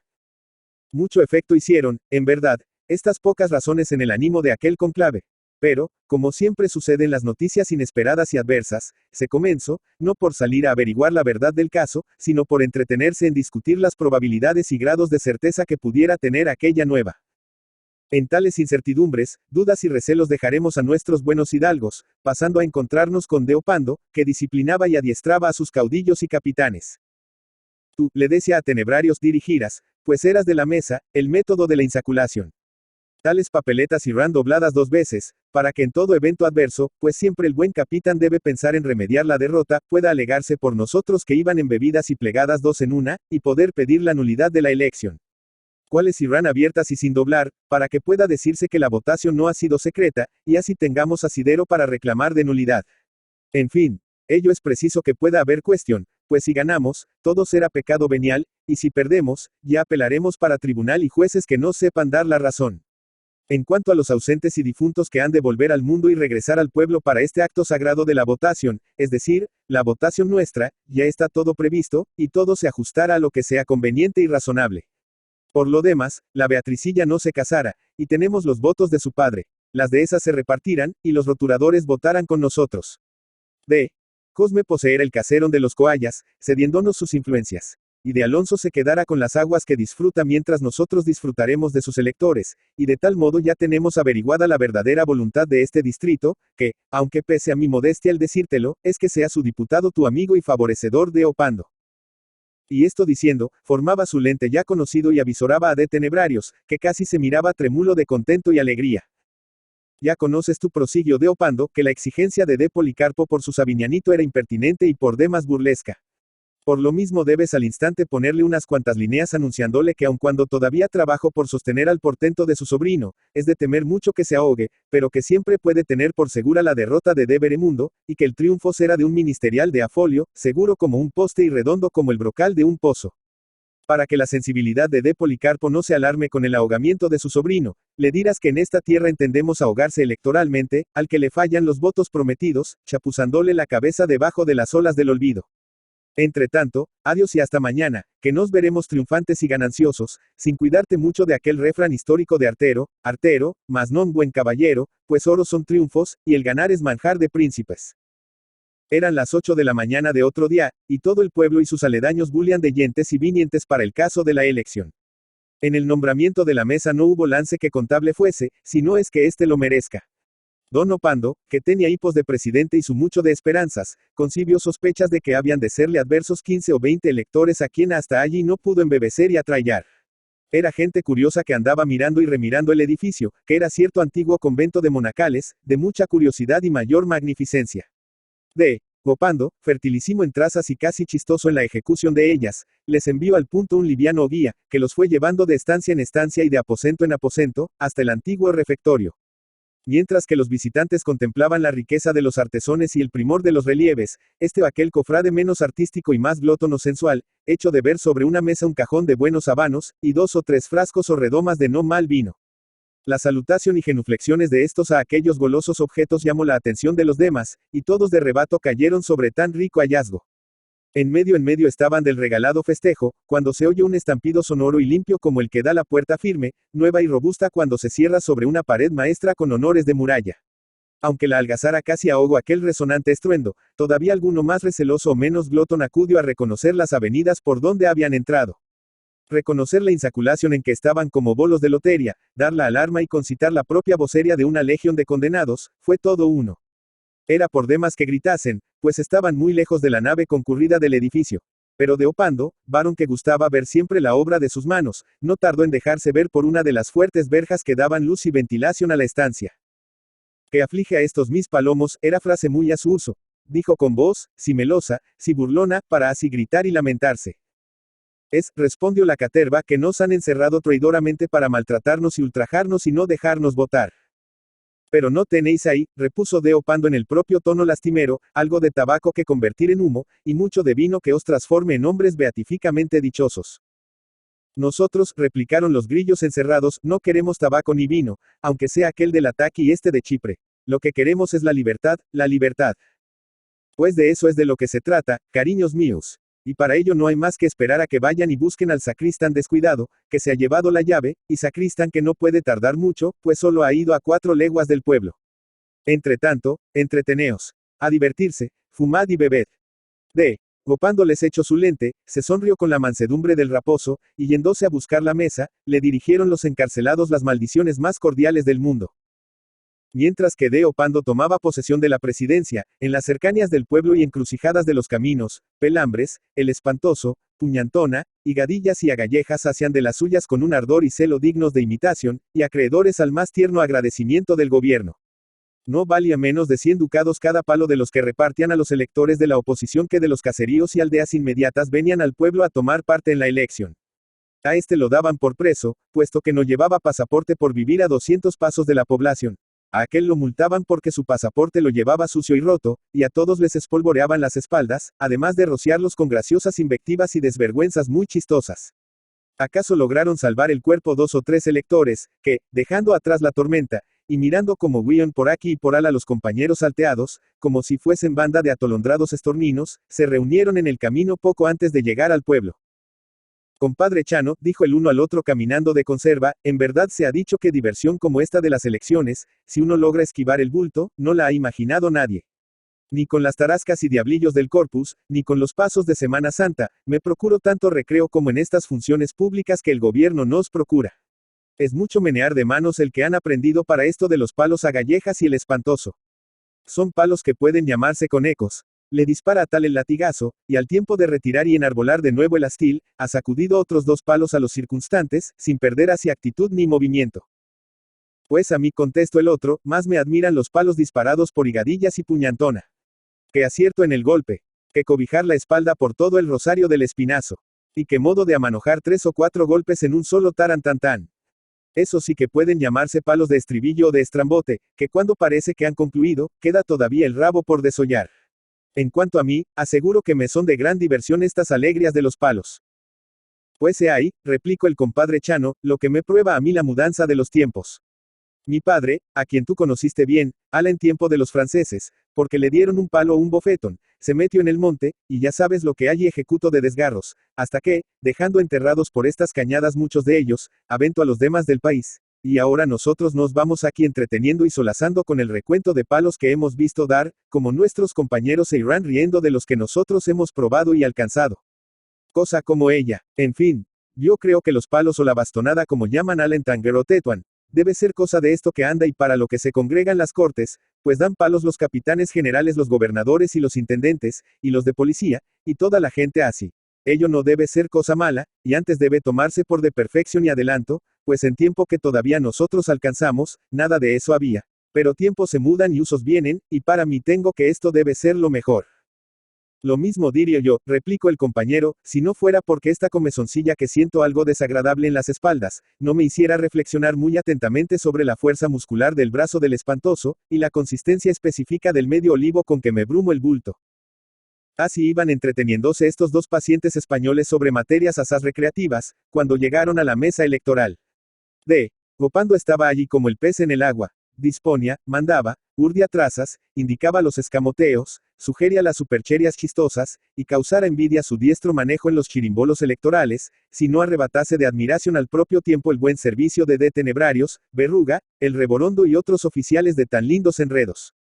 Mucho efecto hicieron, en verdad, estas pocas razones en el ánimo de aquel conclave. Pero, como siempre sucede en las noticias inesperadas y adversas, se comenzó, no por salir a averiguar la verdad del caso, sino por entretenerse en discutir las probabilidades y grados de certeza que pudiera tener aquella nueva En tales incertidumbres, dudas y recelos dejaremos a nuestros buenos hidalgos, pasando a encontrarnos con Deopando, que disciplinaba y adiestraba a sus caudillos y capitanes. Tú, le decía a Tenebrarios dirigirás, pues eras de la mesa, el método de la insaculación. Tales papeletas irán dobladas 2 veces, para que en todo evento adverso, pues siempre el buen capitán debe pensar en remediar la derrota, pueda alegarse por nosotros que iban embebidas y plegadas 2 en una, y poder pedir la nulidad de la elección. Cuáles irán abiertas y sin doblar, para que pueda decirse que la votación no ha sido secreta, y así tengamos asidero para reclamar de nulidad. En fin, ello es preciso que pueda haber cuestión, pues si ganamos, todo será pecado venial, y si perdemos, ya apelaremos para tribunal y jueces que no sepan dar la razón. En cuanto a los ausentes y difuntos que han de volver al mundo y regresar al pueblo para este acto sagrado de la votación, es decir, la votación nuestra, ya está todo previsto, y todo se ajustará a lo que sea conveniente y razonable. Por lo demás, la Beatricilla no se casara, y tenemos los votos de su padre. Las dehesas se repartirán, y los roturadores votarán con nosotros. D. Cosme poseerá el caserón de los Coayas, cediéndonos sus influencias. Y de Alonso se quedará con las aguas que disfruta mientras nosotros disfrutaremos de sus electores, y de tal modo ya tenemos averiguada la verdadera voluntad de este distrito, que, aunque pese a mi modestia el decírtelo, es que sea su diputado tu amigo y favorecedor Deopando. Y esto diciendo, formaba su lente ya conocido y avisoraba a de Tenebrarios, que casi se miraba trémulo de contento y alegría. Ya conoces tu prosiguió Deopando, que la exigencia de Policarpo por su Sabinianito era impertinente y por demás burlesca. Por lo mismo debes al instante ponerle unas cuantas líneas anunciándole que aun cuando todavía trabajo por sostener al portento de su sobrino, es de temer mucho que se ahogue, pero que siempre puede tener por segura la derrota de Beremundo, y que el triunfo será de un ministerial de Afolio, seguro como un poste y redondo como el brocal de un pozo. Para que la sensibilidad de Policarpo no se alarme con el ahogamiento de su sobrino, le dirás que en esta tierra entendemos ahogarse electoralmente, al que le fallan los votos prometidos, chapuzándole la cabeza debajo de las olas del olvido. Entre tanto, adiós y hasta mañana, que nos veremos triunfantes y gananciosos, sin cuidarte mucho de aquel refrán histórico de artero, mas non buen caballero, pues oro son triunfos, y el ganar es manjar de príncipes. Eran las 8 de la mañana de otro día, y todo el pueblo y sus aledaños bulían de yentes y vinientes para el caso de la elección. En el nombramiento de la mesa no hubo lance que contable fuese, si no es que éste lo merezca. Don Opando, que tenía hipos de presidente y su mucho de esperanzas, concibió sospechas de que habían de serle adversos 15 o 20 electores a quien hasta allí no pudo embebecer y atrayar. Era gente curiosa que andaba mirando y remirando el edificio, que era cierto antiguo convento de monacales, de mucha curiosidad y mayor magnificencia. D. Opando, fertilísimo en trazas y casi chistoso en la ejecución de ellas, les envió al punto un liviano guía, que los fue llevando de estancia en estancia y de aposento en aposento, hasta el antiguo refectorio. Mientras que los visitantes contemplaban la riqueza de los artesones y el primor de los relieves, este o aquel cofrade menos artístico y más glótono sensual, hecho de ver sobre una mesa un cajón de buenos habanos, y 2 o 3 frascos o redomas de no mal vino. La salutación y genuflexiones de estos a aquellos golosos objetos llamó la atención de los demás, y todos de rebato cayeron sobre tan rico hallazgo. En medio estaban del regalado festejo, cuando se oye un estampido sonoro y limpio como el que da la puerta firme, nueva y robusta cuando se cierra sobre una pared maestra con honores de muralla. Aunque la algazara casi ahogó aquel resonante estruendo, todavía alguno más receloso o menos glotón acudió a reconocer las avenidas por donde habían entrado. Reconocer la insaculación en que estaban como bolos de lotería, dar la alarma y concitar la propia voceria de una legión de condenados, fue todo uno. Era por demás que gritasen, pues estaban muy lejos de la nave concurrida del edificio. Pero Deopando, varón que gustaba ver siempre la obra de sus manos, no tardó en dejarse ver por una de las fuertes verjas que daban luz y ventilación a la estancia. Que aflige a estos mis palomos, era frase muy a su uso. Dijo con voz, si melosa, si burlona, para así gritar y lamentarse. Respondió la caterva, que nos han encerrado traidoramente para maltratarnos y ultrajarnos y no dejarnos votar. Pero no tenéis ahí, repuso Deopando en el propio tono lastimero, algo de tabaco que convertir en humo, y mucho de vino que os transforme en hombres beatíficamente dichosos. Nosotros, replicaron los grillos encerrados, no queremos tabaco ni vino, aunque sea aquel del ataque y este de Chipre. Lo que queremos es la libertad, la libertad. Pues de eso es de lo que se trata, cariños míos. Y para ello no hay más que esperar a que vayan y busquen al sacristán descuidado, que se ha llevado la llave, y sacristán que no puede tardar mucho, pues solo ha ido a 4 leguas del pueblo. Entre tanto, entreteneos. A divertirse, fumad y bebed. D. Gopando les echó su lente, se sonrió con la mansedumbre del raposo, y yéndose a buscar la mesa, le dirigieron los encarcelados las maldiciones más cordiales del mundo. Mientras que de Opando tomaba posesión de la presidencia, en las cercanías del pueblo y encrucijadas de los caminos, Pelambres, el Espantoso, Puñantona, y Gadillas y Agallejas hacían de las suyas con un ardor y celo dignos de imitación, y acreedores al más tierno agradecimiento del gobierno. No valía menos de 100 ducados cada palo de los que repartían a los electores de la oposición que de los caseríos y aldeas inmediatas venían al pueblo a tomar parte en la elección. A este lo daban por preso, puesto que no llevaba pasaporte por vivir a 200 pasos de la población. A aquel lo multaban porque su pasaporte lo llevaba sucio y roto, y a todos les espolvoreaban las espaldas, además de rociarlos con graciosas invectivas y desvergüenzas muy chistosas. ¿Acaso lograron salvar el cuerpo 2 o 3 electores, que, dejando atrás la tormenta, y mirando como huían por aquí y por allá los compañeros salteados, como si fuesen banda de atolondrados estorninos, se reunieron en el camino poco antes de llegar al pueblo? Compadre Chano, dijo el uno al otro caminando de conserva, en verdad se ha dicho que diversión como esta de las elecciones, si uno logra esquivar el bulto, no la ha imaginado nadie. Ni con las tarascas y diablillos del Corpus, ni con los pasos de Semana Santa, me procuro tanto recreo como en estas funciones públicas que el gobierno nos procura. Es mucho menear de manos el que han aprendido para esto de los palos agallejas y el espantoso. Son palos que pueden llamarse conecos. Le dispara a tal el latigazo, y al tiempo de retirar y enarbolar de nuevo el astil, ha sacudido otros 2 palos a los circunstantes, sin perder así actitud ni movimiento. Pues a mí, contestó el otro, más me admiran los palos disparados por Higadillas y Puñantona. Que acierto en el golpe. Que cobijar la espalda por todo el rosario del espinazo. Y que modo de amanojar 3 o 4 golpes en un solo tarantantán. Eso sí que pueden llamarse palos de estribillo o de estrambote, que cuando parece que han concluido, queda todavía el rabo por desollar. En cuanto a mí, aseguro que me son de gran diversión estas alegrías de los palos. Pues he ahí, replicó el compadre Chano, lo que me prueba a mí la mudanza de los tiempos. Mi padre, a quien tú conociste bien, ala en tiempo de los franceses, porque le dieron un palo o un bofetón, se metió en el monte, y ya sabes lo que hay y ejecuto de desgarros, hasta que, dejando enterrados por estas cañadas muchos de ellos, avento a los demás del país. Y ahora nosotros nos vamos aquí entreteniendo y solazando con el recuento de palos que hemos visto dar, como nuestros compañeros se irán riendo de los que nosotros hemos probado y alcanzado. Cosa como ella, en fin, yo creo que los palos o la bastonada como llaman al Tanguero Tetuan, debe ser cosa de esto que anda y para lo que se congregan las cortes, pues dan palos los capitanes generales, los gobernadores y los intendentes, y los de policía, y toda la gente así. Ello no debe ser cosa mala, y antes debe tomarse por de perfección y adelanto, pues en tiempo que todavía nosotros alcanzamos, nada de eso había. Pero tiempos se mudan y usos vienen, y para mí tengo que esto debe ser lo mejor. Lo mismo diría yo, replicó el compañero, si no fuera porque esta comezoncilla que siento algo desagradable en las espaldas, no me hiciera reflexionar muy atentamente sobre la fuerza muscular del brazo del espantoso, y la consistencia específica del medio olivo con que me brumo el bulto. Así iban entreteniéndose estos 2 pacientes españoles sobre materias asaz recreativas, cuando llegaron a la mesa electoral. Gopando estaba allí como el pez en el agua. Disponía, mandaba, urdia trazas, indicaba los escamoteos, sugería las supercherias chistosas, y causara envidia su diestro manejo en los chirimbolos electorales, si no arrebatase de admiración al propio tiempo el buen servicio de Tenebrarios, Berruga, el Reborondo y otros oficiales de tan lindos enredos.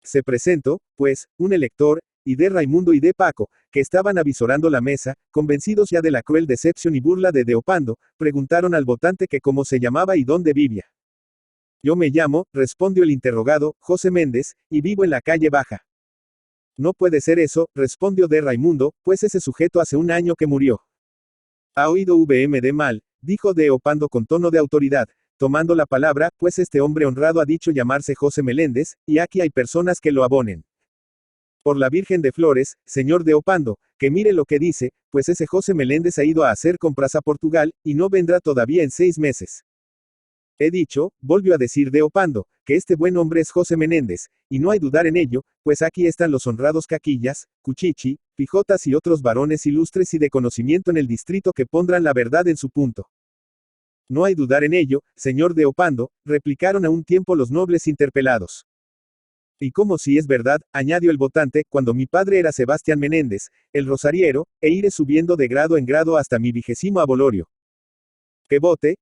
Se presentó, pues, un elector, y de Raimundo y de Paco, que estaban avisorando la mesa, convencidos ya de la cruel decepción y burla de Opando, preguntaron al votante que cómo se llamaba y dónde vivía. Yo me llamo, respondió el interrogado, José Méndez, y vivo en la calle Baja. No puede ser eso, respondió de Raimundo, pues ese sujeto hace un año que murió. Ha oído VMD mal, dijo de Opando con tono de autoridad, tomando la palabra, pues este hombre honrado ha dicho llamarse José Meléndez, y aquí hay personas que lo abonen. Por la Virgen de Flores, señor de Opando, que mire lo que dice, pues ese José Meléndez ha ido a hacer compras a Portugal, y no vendrá todavía en 6 meses. He dicho, volvió a decir de Opando, que este buen hombre es José Menéndez, y no hay dudar en ello, pues aquí están los honrados Caquillas, Cuchichi, Pijotas y otros varones ilustres y de conocimiento en el distrito que pondrán la verdad en su punto. No hay dudar en ello, señor de Opando, replicaron a un tiempo los nobles interpelados. Y como si es verdad, añadió el votante, cuando mi padre era Sebastián Menéndez, el rosariero, e iré subiendo de grado en grado hasta mi 20º abolorio. Que vote,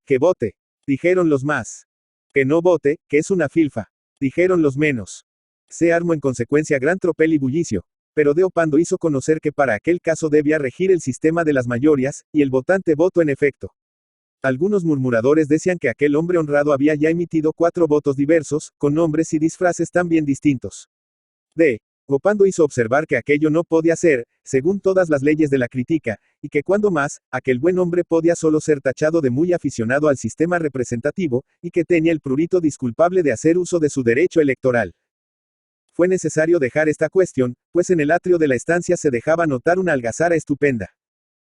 dijeron los más. Que no vote, que es una filfa, dijeron los menos. Se armó en consecuencia gran tropel y bullicio, pero de Opando hizo conocer que para aquel caso debía regir el sistema de las mayorías, y el votante votó en efecto. Algunos murmuradores decían que aquel hombre honrado había ya emitido 4 votos diversos, con nombres y disfraces también distintos. D. Opando hizo observar que aquello no podía ser, según todas las leyes de la crítica, y que cuando más, aquel buen hombre podía solo ser tachado de muy aficionado al sistema representativo, y que tenía el prurito disculpable de hacer uso de su derecho electoral. Fue necesario dejar esta cuestión, pues en el atrio de la estancia se dejaba notar una algazara estupenda.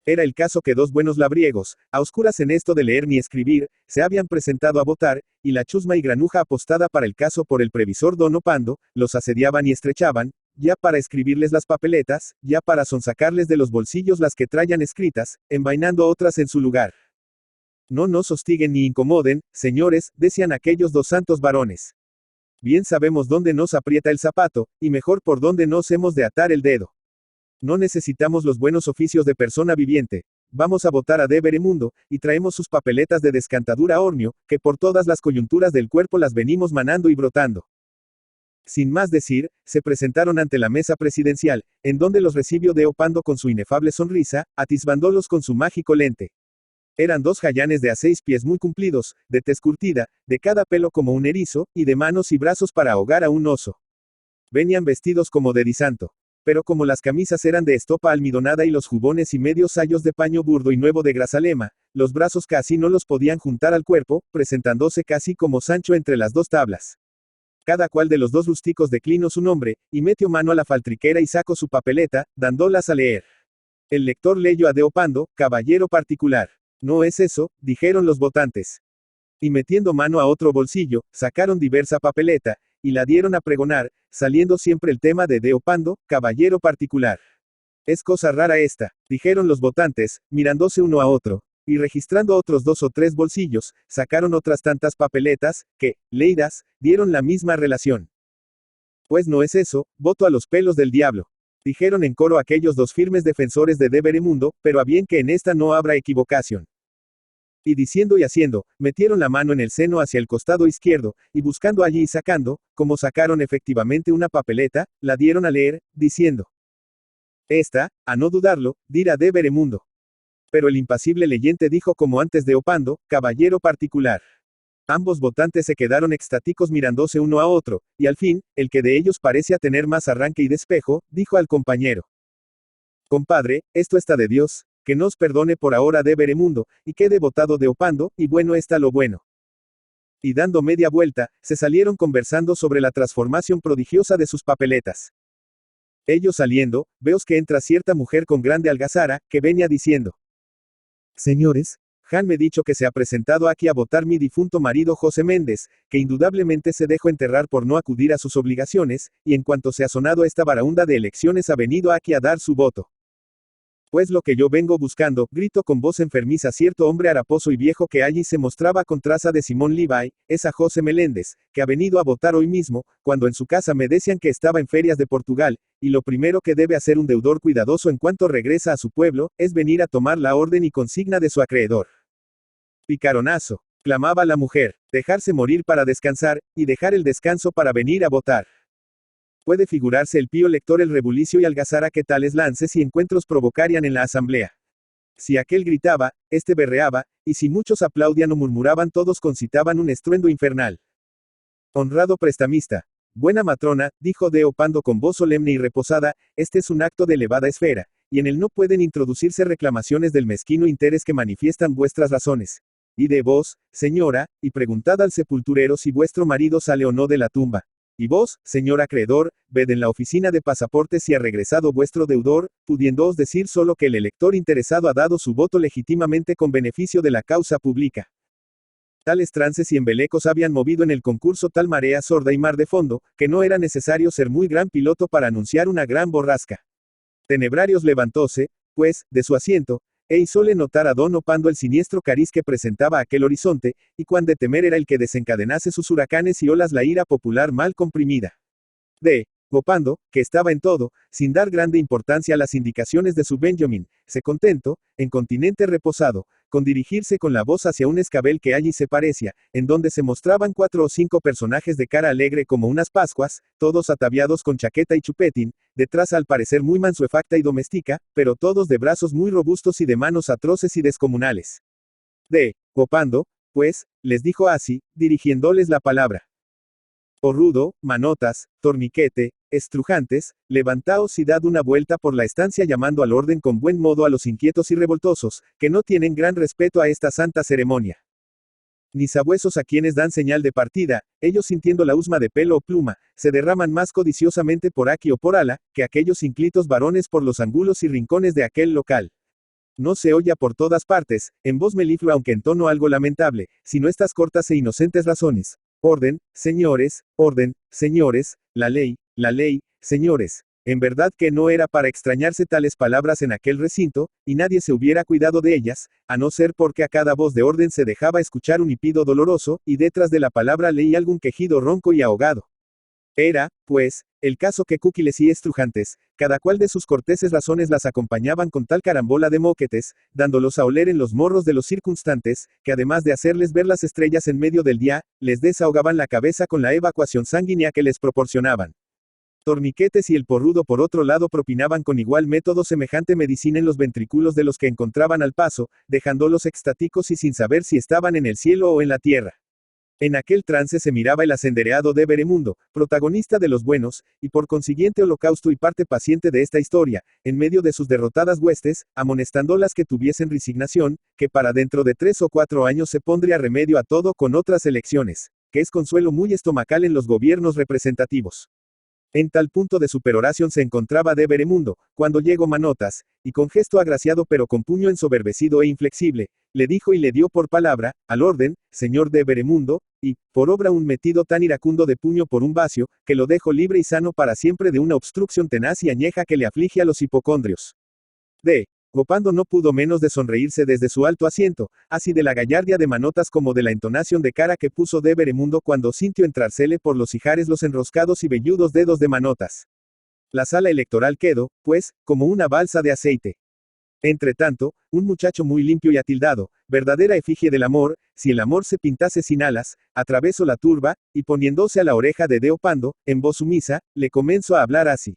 Era el caso que 2 buenos labriegos, a oscuras en esto de leer ni escribir, se habían presentado a votar, y la chusma y granuja apostada para el caso por el previsor don Opando, los asediaban y estrechaban, ya para escribirles las papeletas, ya para sonsacarles de los bolsillos las que traían escritas, envainando otras en su lugar. No nos hostiguen ni incomoden, señores, decían aquellos 2 santos varones. Bien sabemos dónde nos aprieta el zapato, y mejor por dónde nos hemos de atar el dedo. No necesitamos los buenos oficios de persona viviente. Vamos a votar a de Veremundo, y traemos sus papeletas de descantadura hornio, que por todas las coyunturas del cuerpo las venimos manando y brotando. Sin más decir, se presentaron ante la mesa presidencial, en donde los recibió de Opando con su inefable sonrisa, atisbándolos con su mágico lente. Eran 2 jayanes de a 6 pies muy cumplidos, de tez curtida, de cada pelo como un erizo, y de manos y brazos para ahogar a un oso. Venían vestidos como de disanto. Pero como las camisas eran de estopa almidonada y los jubones y medios sayos de paño burdo y nuevo de grazalema, los brazos casi no los podían juntar al cuerpo, presentándose casi como Sancho entre las 2 tablas. Cada cual de los 2 rústicos declinó su nombre, y metió mano a la faltriquera y sacó su papeleta, dándolas a leer. El lector leyó a de Opando, caballero particular. No es eso, dijeron los votantes. Y metiendo mano a otro bolsillo, sacaron diversa papeleta, y la dieron a pregonar, saliendo siempre el tema de Opando, caballero particular. Es cosa rara esta, dijeron los votantes, mirándose uno a otro, y registrando otros 2 o 3 bolsillos, sacaron otras tantas papeletas, que, leídas, dieron la misma relación. Pues no es eso, voto a los pelos del diablo. Dijeron en coro aquellos 2 firmes defensores de Veremundo, pero a bien que en esta no habrá equivocación. Y diciendo y haciendo, metieron la mano en el seno hacia el costado izquierdo, y buscando allí y sacando, como sacaron efectivamente una papeleta, la dieron a leer, diciendo: Esta, a no dudarlo, dirá de Veremundo. Pero el impasible leyente dijo como antes de Opando, caballero particular. Ambos votantes se quedaron extáticos mirándose uno a otro, y al fin, el que de ellos parecía tener más arranque y despejo, dijo al compañero: Compadre, esto está de Dios, que nos perdone por ahora de Veremundo, y quede votado de Opando, y bueno está lo bueno. Y dando media vuelta, se salieron conversando sobre la transformación prodigiosa de sus papeletas. Ellos saliendo, veos que entra cierta mujer con grande algazara, que venía diciendo: Señores, han me dicho que se ha presentado aquí a votar mi difunto marido José Méndez, que indudablemente se dejó enterrar por no acudir a sus obligaciones, y en cuanto se ha sonado esta baraunda de elecciones ha venido aquí a dar su voto. Pues lo que yo vengo buscando, gritó con voz enfermiza cierto hombre haraposo y viejo que allí se mostraba con traza de Simón Levi, es a José Meléndez, que ha venido a votar hoy mismo, cuando en su casa me decían que estaba en ferias de Portugal, y lo primero que debe hacer un deudor cuidadoso en cuanto regresa a su pueblo, es venir a tomar la orden y consigna de su acreedor. Picaronazo, clamaba la mujer, dejarse morir para descansar, y dejar el descanso para venir a votar. Puede figurarse el pío lector el rebulicio y algazara que tales lances y encuentros provocarían en la asamblea. Si aquel gritaba, este berreaba, y si muchos aplaudían o murmuraban todos concitaban un estruendo infernal. Honrado prestamista, buena matrona, dijo de Opando con voz solemne y reposada, este es un acto de elevada esfera, y en él no pueden introducirse reclamaciones del mezquino interés que manifiestan vuestras razones. Y de vos, señora, y preguntad al sepulturero si vuestro marido sale o no de la tumba. Y vos, señor acreedor, ved en la oficina de pasaportes si ha regresado vuestro deudor, pudiéndoos decir solo que el elector interesado ha dado su voto legítimamente con beneficio de la causa pública. Tales trances y embelecos habían movido en el concurso tal marea sorda y mar de fondo, que no era necesario ser muy gran piloto para anunciar una gran borrasca. Tenebrarios levantóse, pues, de su asiento, e hizóle notar a don Opando el siniestro cariz que presentaba aquel horizonte, y cuán de temer era el que desencadenase sus huracanes y olas la ira popular mal comprimida. De Opando, que estaba en todo, sin dar grande importancia a las indicaciones de su Benjamin, se contentó, en continente reposado, con dirigirse con la voz hacia un escabel que allí se parecía, en donde se mostraban 4 o 5 personajes de cara alegre como unas pascuas, todos ataviados con chaqueta y chupetín, detrás al parecer muy mansuefacta y doméstica, pero todos de brazos muy robustos y de manos atroces y descomunales. Copando, pues, les dijo así, dirigiéndoles la palabra. Oh rudo, manotas, torniquete, estrujantes, levantaos y dad una vuelta por la estancia llamando al orden con buen modo a los inquietos y revoltosos, que no tienen gran respeto a esta santa ceremonia. Ni sabuesos a quienes dan señal de partida, ellos sintiendo la husma de pelo o pluma, se derraman más codiciosamente por aquí o por ala, que aquellos inclitos varones por los ángulos y rincones de aquel local. No se oya por todas partes, en voz meliflua aunque en tono algo lamentable, sino estas cortas e inocentes razones. Orden, señores, la ley, señores. En verdad que no era para extrañarse tales palabras en aquel recinto, y nadie se hubiera cuidado de ellas, a no ser porque a cada voz de orden se dejaba escuchar un hipido doloroso, y detrás de la palabra ley algún quejido ronco y ahogado. Era, pues, el caso que cúquiles y estrujantes, cada cual de sus corteses razones las acompañaban con tal carambola de moquetes, dándolos a oler en los morros de los circunstantes, que además de hacerles ver las estrellas en medio del día, les desahogaban la cabeza con la evacuación sanguínea que les proporcionaban. Torniquetes y el porrudo por otro lado propinaban con igual método semejante medicina en los ventrículos de los que encontraban al paso, dejándolos extáticos y sin saber si estaban en el cielo o en la tierra. En aquel trance se miraba el asendereado de Veremundo, protagonista de los buenos, y por consiguiente holocausto y parte paciente de esta historia, en medio de sus derrotadas huestes, amonestándolas que tuviesen resignación, que para dentro de 3 o 4 años se pondría remedio a todo con otras elecciones, que es consuelo muy estomacal en los gobiernos representativos. En tal punto de su peroración se encontraba de Veremundo, cuando llegó Manotas, y con gesto agraciado pero con puño ensoberbecido e inflexible, le dijo y le dio por palabra, al orden, señor de Veremundo, y, por obra un metido tan iracundo de puño por un vacio, que lo dejo libre y sano para siempre de una obstrucción tenaz y añeja que le aflige a los hipocondrios. Copando no pudo menos de sonreírse desde su alto asiento, así de la gallardia de Manotas como de la entonación de cara que puso de Veremundo cuando sintió entrársele por los ijares los enroscados y velludos dedos de Manotas. La sala electoral quedó, pues, como una balsa de aceite. Entretanto, un muchacho muy limpio y atildado, verdadera efigie del amor, si el amor se pintase sin alas, atravesó la turba, y poniéndose a la oreja de Deopando, en voz sumisa, le comenzó a hablar así.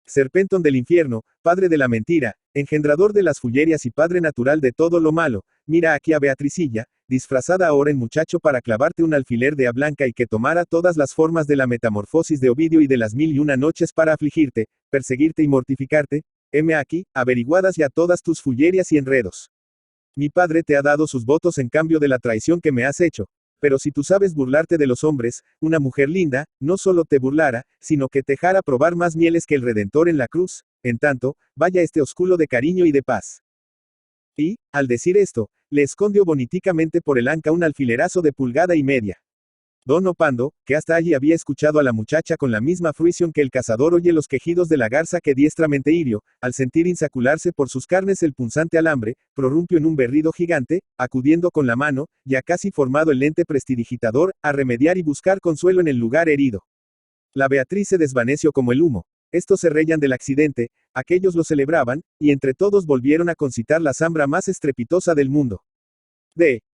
Serpentón del infierno, padre de la mentira, engendrador de las fullerias y padre natural de todo lo malo, mira aquí a Beatricilla, disfrazada ahora en muchacho para clavarte un alfiler de a blanca y que tomara todas las formas de la metamorfosis de Ovidio y de las 1001 noches para afligirte, perseguirte y mortificarte, heme aquí, averiguadas ya todas tus fullerias y enredos. Mi padre te ha dado sus votos en cambio de la traición que me has hecho. Pero si tú sabes burlarte de los hombres, una mujer linda, no solo te burlara, sino que te dejara probar más mieles que el Redentor en la cruz, en tanto, vaya este osculo de cariño y de paz. Y, al decir esto, le escondió boniticamente por el anca un alfilerazo de pulgada y media. Don Opando, que hasta allí había escuchado a la muchacha con la misma fruición que el cazador oye los quejidos de la garza que diestramente hirió, al sentir insacularse por sus carnes el punzante alambre, prorrumpió en un berrido gigante, acudiendo con la mano, ya casi formado el lente prestidigitador, a remediar y buscar consuelo en el lugar herido. La Beatriz se desvaneció como el humo. Estos se reían del accidente, aquellos lo celebraban, y entre todos volvieron a concitar la zambra más estrepitosa del mundo.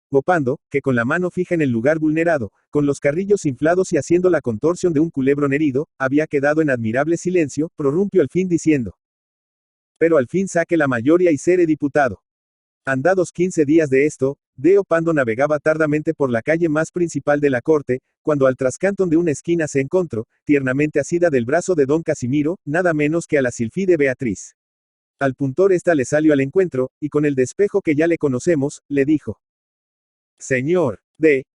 Copando, que con la mano fija en el lugar vulnerado, con los carrillos inflados y haciendo la contorsión de un culebrón herido, había quedado en admirable silencio, prorrumpió al fin diciendo. Pero al fin saque la mayoría y seré diputado. Andados 15 días de esto, Deopando navegaba tardamente por la calle más principal de la corte, cuando al trascantón de una esquina se encontró, tiernamente asida del brazo de don Casimiro, nada menos que a la silfide Beatriz. Al puntor ésta le salió al encuentro, y con el despejo que ya le conocemos, le dijo. Señor,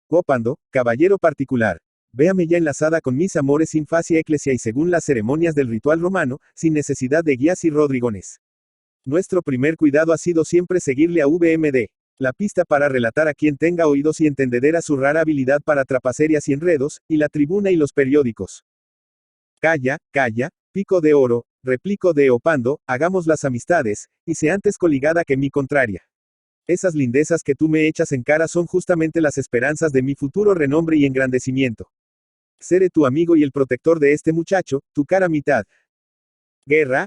Copando, caballero particular, véame ya enlazada con mis amores sin facia eclesia y según las ceremonias del ritual romano, sin necesidad de guías y rodrigones. Nuestro primer cuidado ha sido siempre seguirle a VMD. La pista para relatar a quien tenga oídos y entendedera su rara habilidad para trapacerias y enredos, y la tribuna y los periódicos. Calla, pico de oro, replicó Deopando, hagamos las amistades, y sea antes coligada que mi contraria. Esas lindezas que tú me echas en cara son justamente las esperanzas de mi futuro renombre y engrandecimiento. Seré tu amigo y el protector de este muchacho, tu cara mitad. Guerra,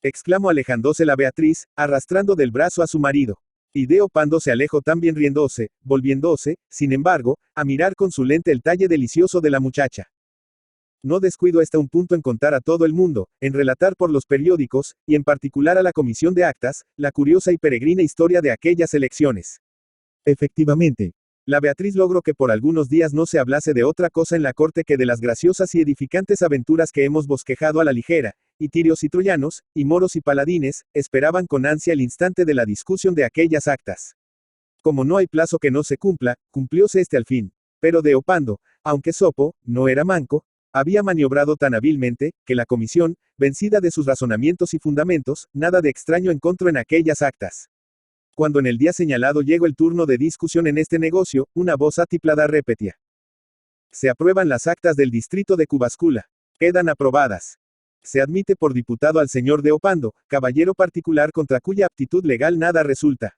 exclamó alejándose la Beatriz, arrastrando del brazo a su marido. Y Deopando se alejó también riéndose, volviéndose, sin embargo, a mirar con su lente el talle delicioso de la muchacha. No descuido hasta un punto en contar a todo el mundo, en relatar por los periódicos, y en particular a la Comisión de Actas, la curiosa y peregrina historia de aquellas elecciones. Efectivamente, la Beatriz logró que por algunos días no se hablase de otra cosa en la corte que de las graciosas y edificantes aventuras que hemos bosquejado a la ligera, y tirios y troyanos, y moros y paladines, esperaban con ansia el instante de la discusión de aquellas actas. Como no hay plazo que no se cumpla, cumplióse este al fin. Pero Deopando, aunque Sopo, no era manco, había maniobrado tan hábilmente, que la comisión, vencida de sus razonamientos y fundamentos, nada de extraño encontró en aquellas actas. Cuando en el día señalado llegó el turno de discusión en este negocio, una voz atiplada repetía: se aprueban las actas del distrito de Cubascula. Quedan aprobadas. Se admite por diputado al señor Deopando, caballero particular contra cuya aptitud legal nada resulta.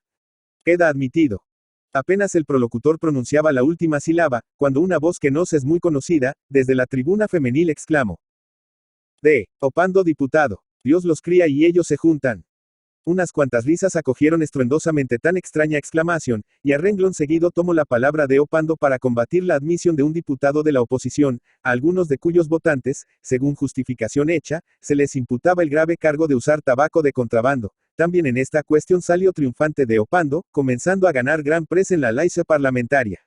Queda admitido. Apenas el prolocutor pronunciaba la última sílaba, cuando una voz que nos es muy conocida, desde la tribuna femenil exclamó: Opando diputado. Dios los cría y ellos se juntan. Unas cuantas risas acogieron estruendosamente tan extraña exclamación, y a renglón seguido tomó la palabra Deopando para combatir la admisión de un diputado de la oposición, a algunos de cuyos votantes, según justificación hecha, se les imputaba el grave cargo de usar tabaco de contrabando. También en esta cuestión salió triunfante Deopando, comenzando a ganar gran presa en la laiza parlamentaria.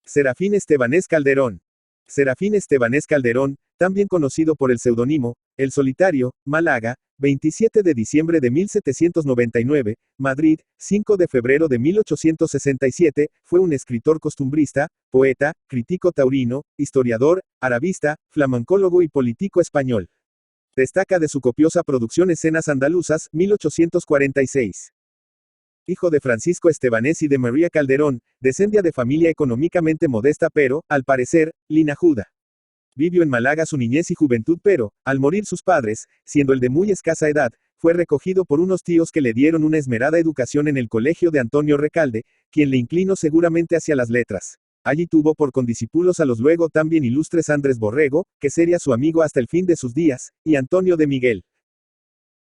Serafín Estebanés Calderón. Serafín Estebanés Calderón, también conocido por el seudónimo, El Solitario, Málaga, 27 de diciembre de 1799, Madrid, 5 de febrero de 1867, fue un escritor costumbrista, poeta, crítico taurino, historiador, arabista, flamencólogo y político español. Destaca de su copiosa producción Escenas Andaluzas, 1846. Hijo de Francisco Estebanés y de María Calderón, descendía de familia económicamente modesta pero, al parecer, linajuda. Vivió en Málaga su niñez y juventud pero, al morir sus padres, siendo él de muy escasa edad, fue recogido por unos tíos que le dieron una esmerada educación en el colegio de Antonio Recalde, quien le inclinó seguramente hacia las letras. Allí tuvo por condiscípulos a los luego también ilustres Andrés Borrego, que sería su amigo hasta el fin de sus días, y Antonio de Miguel.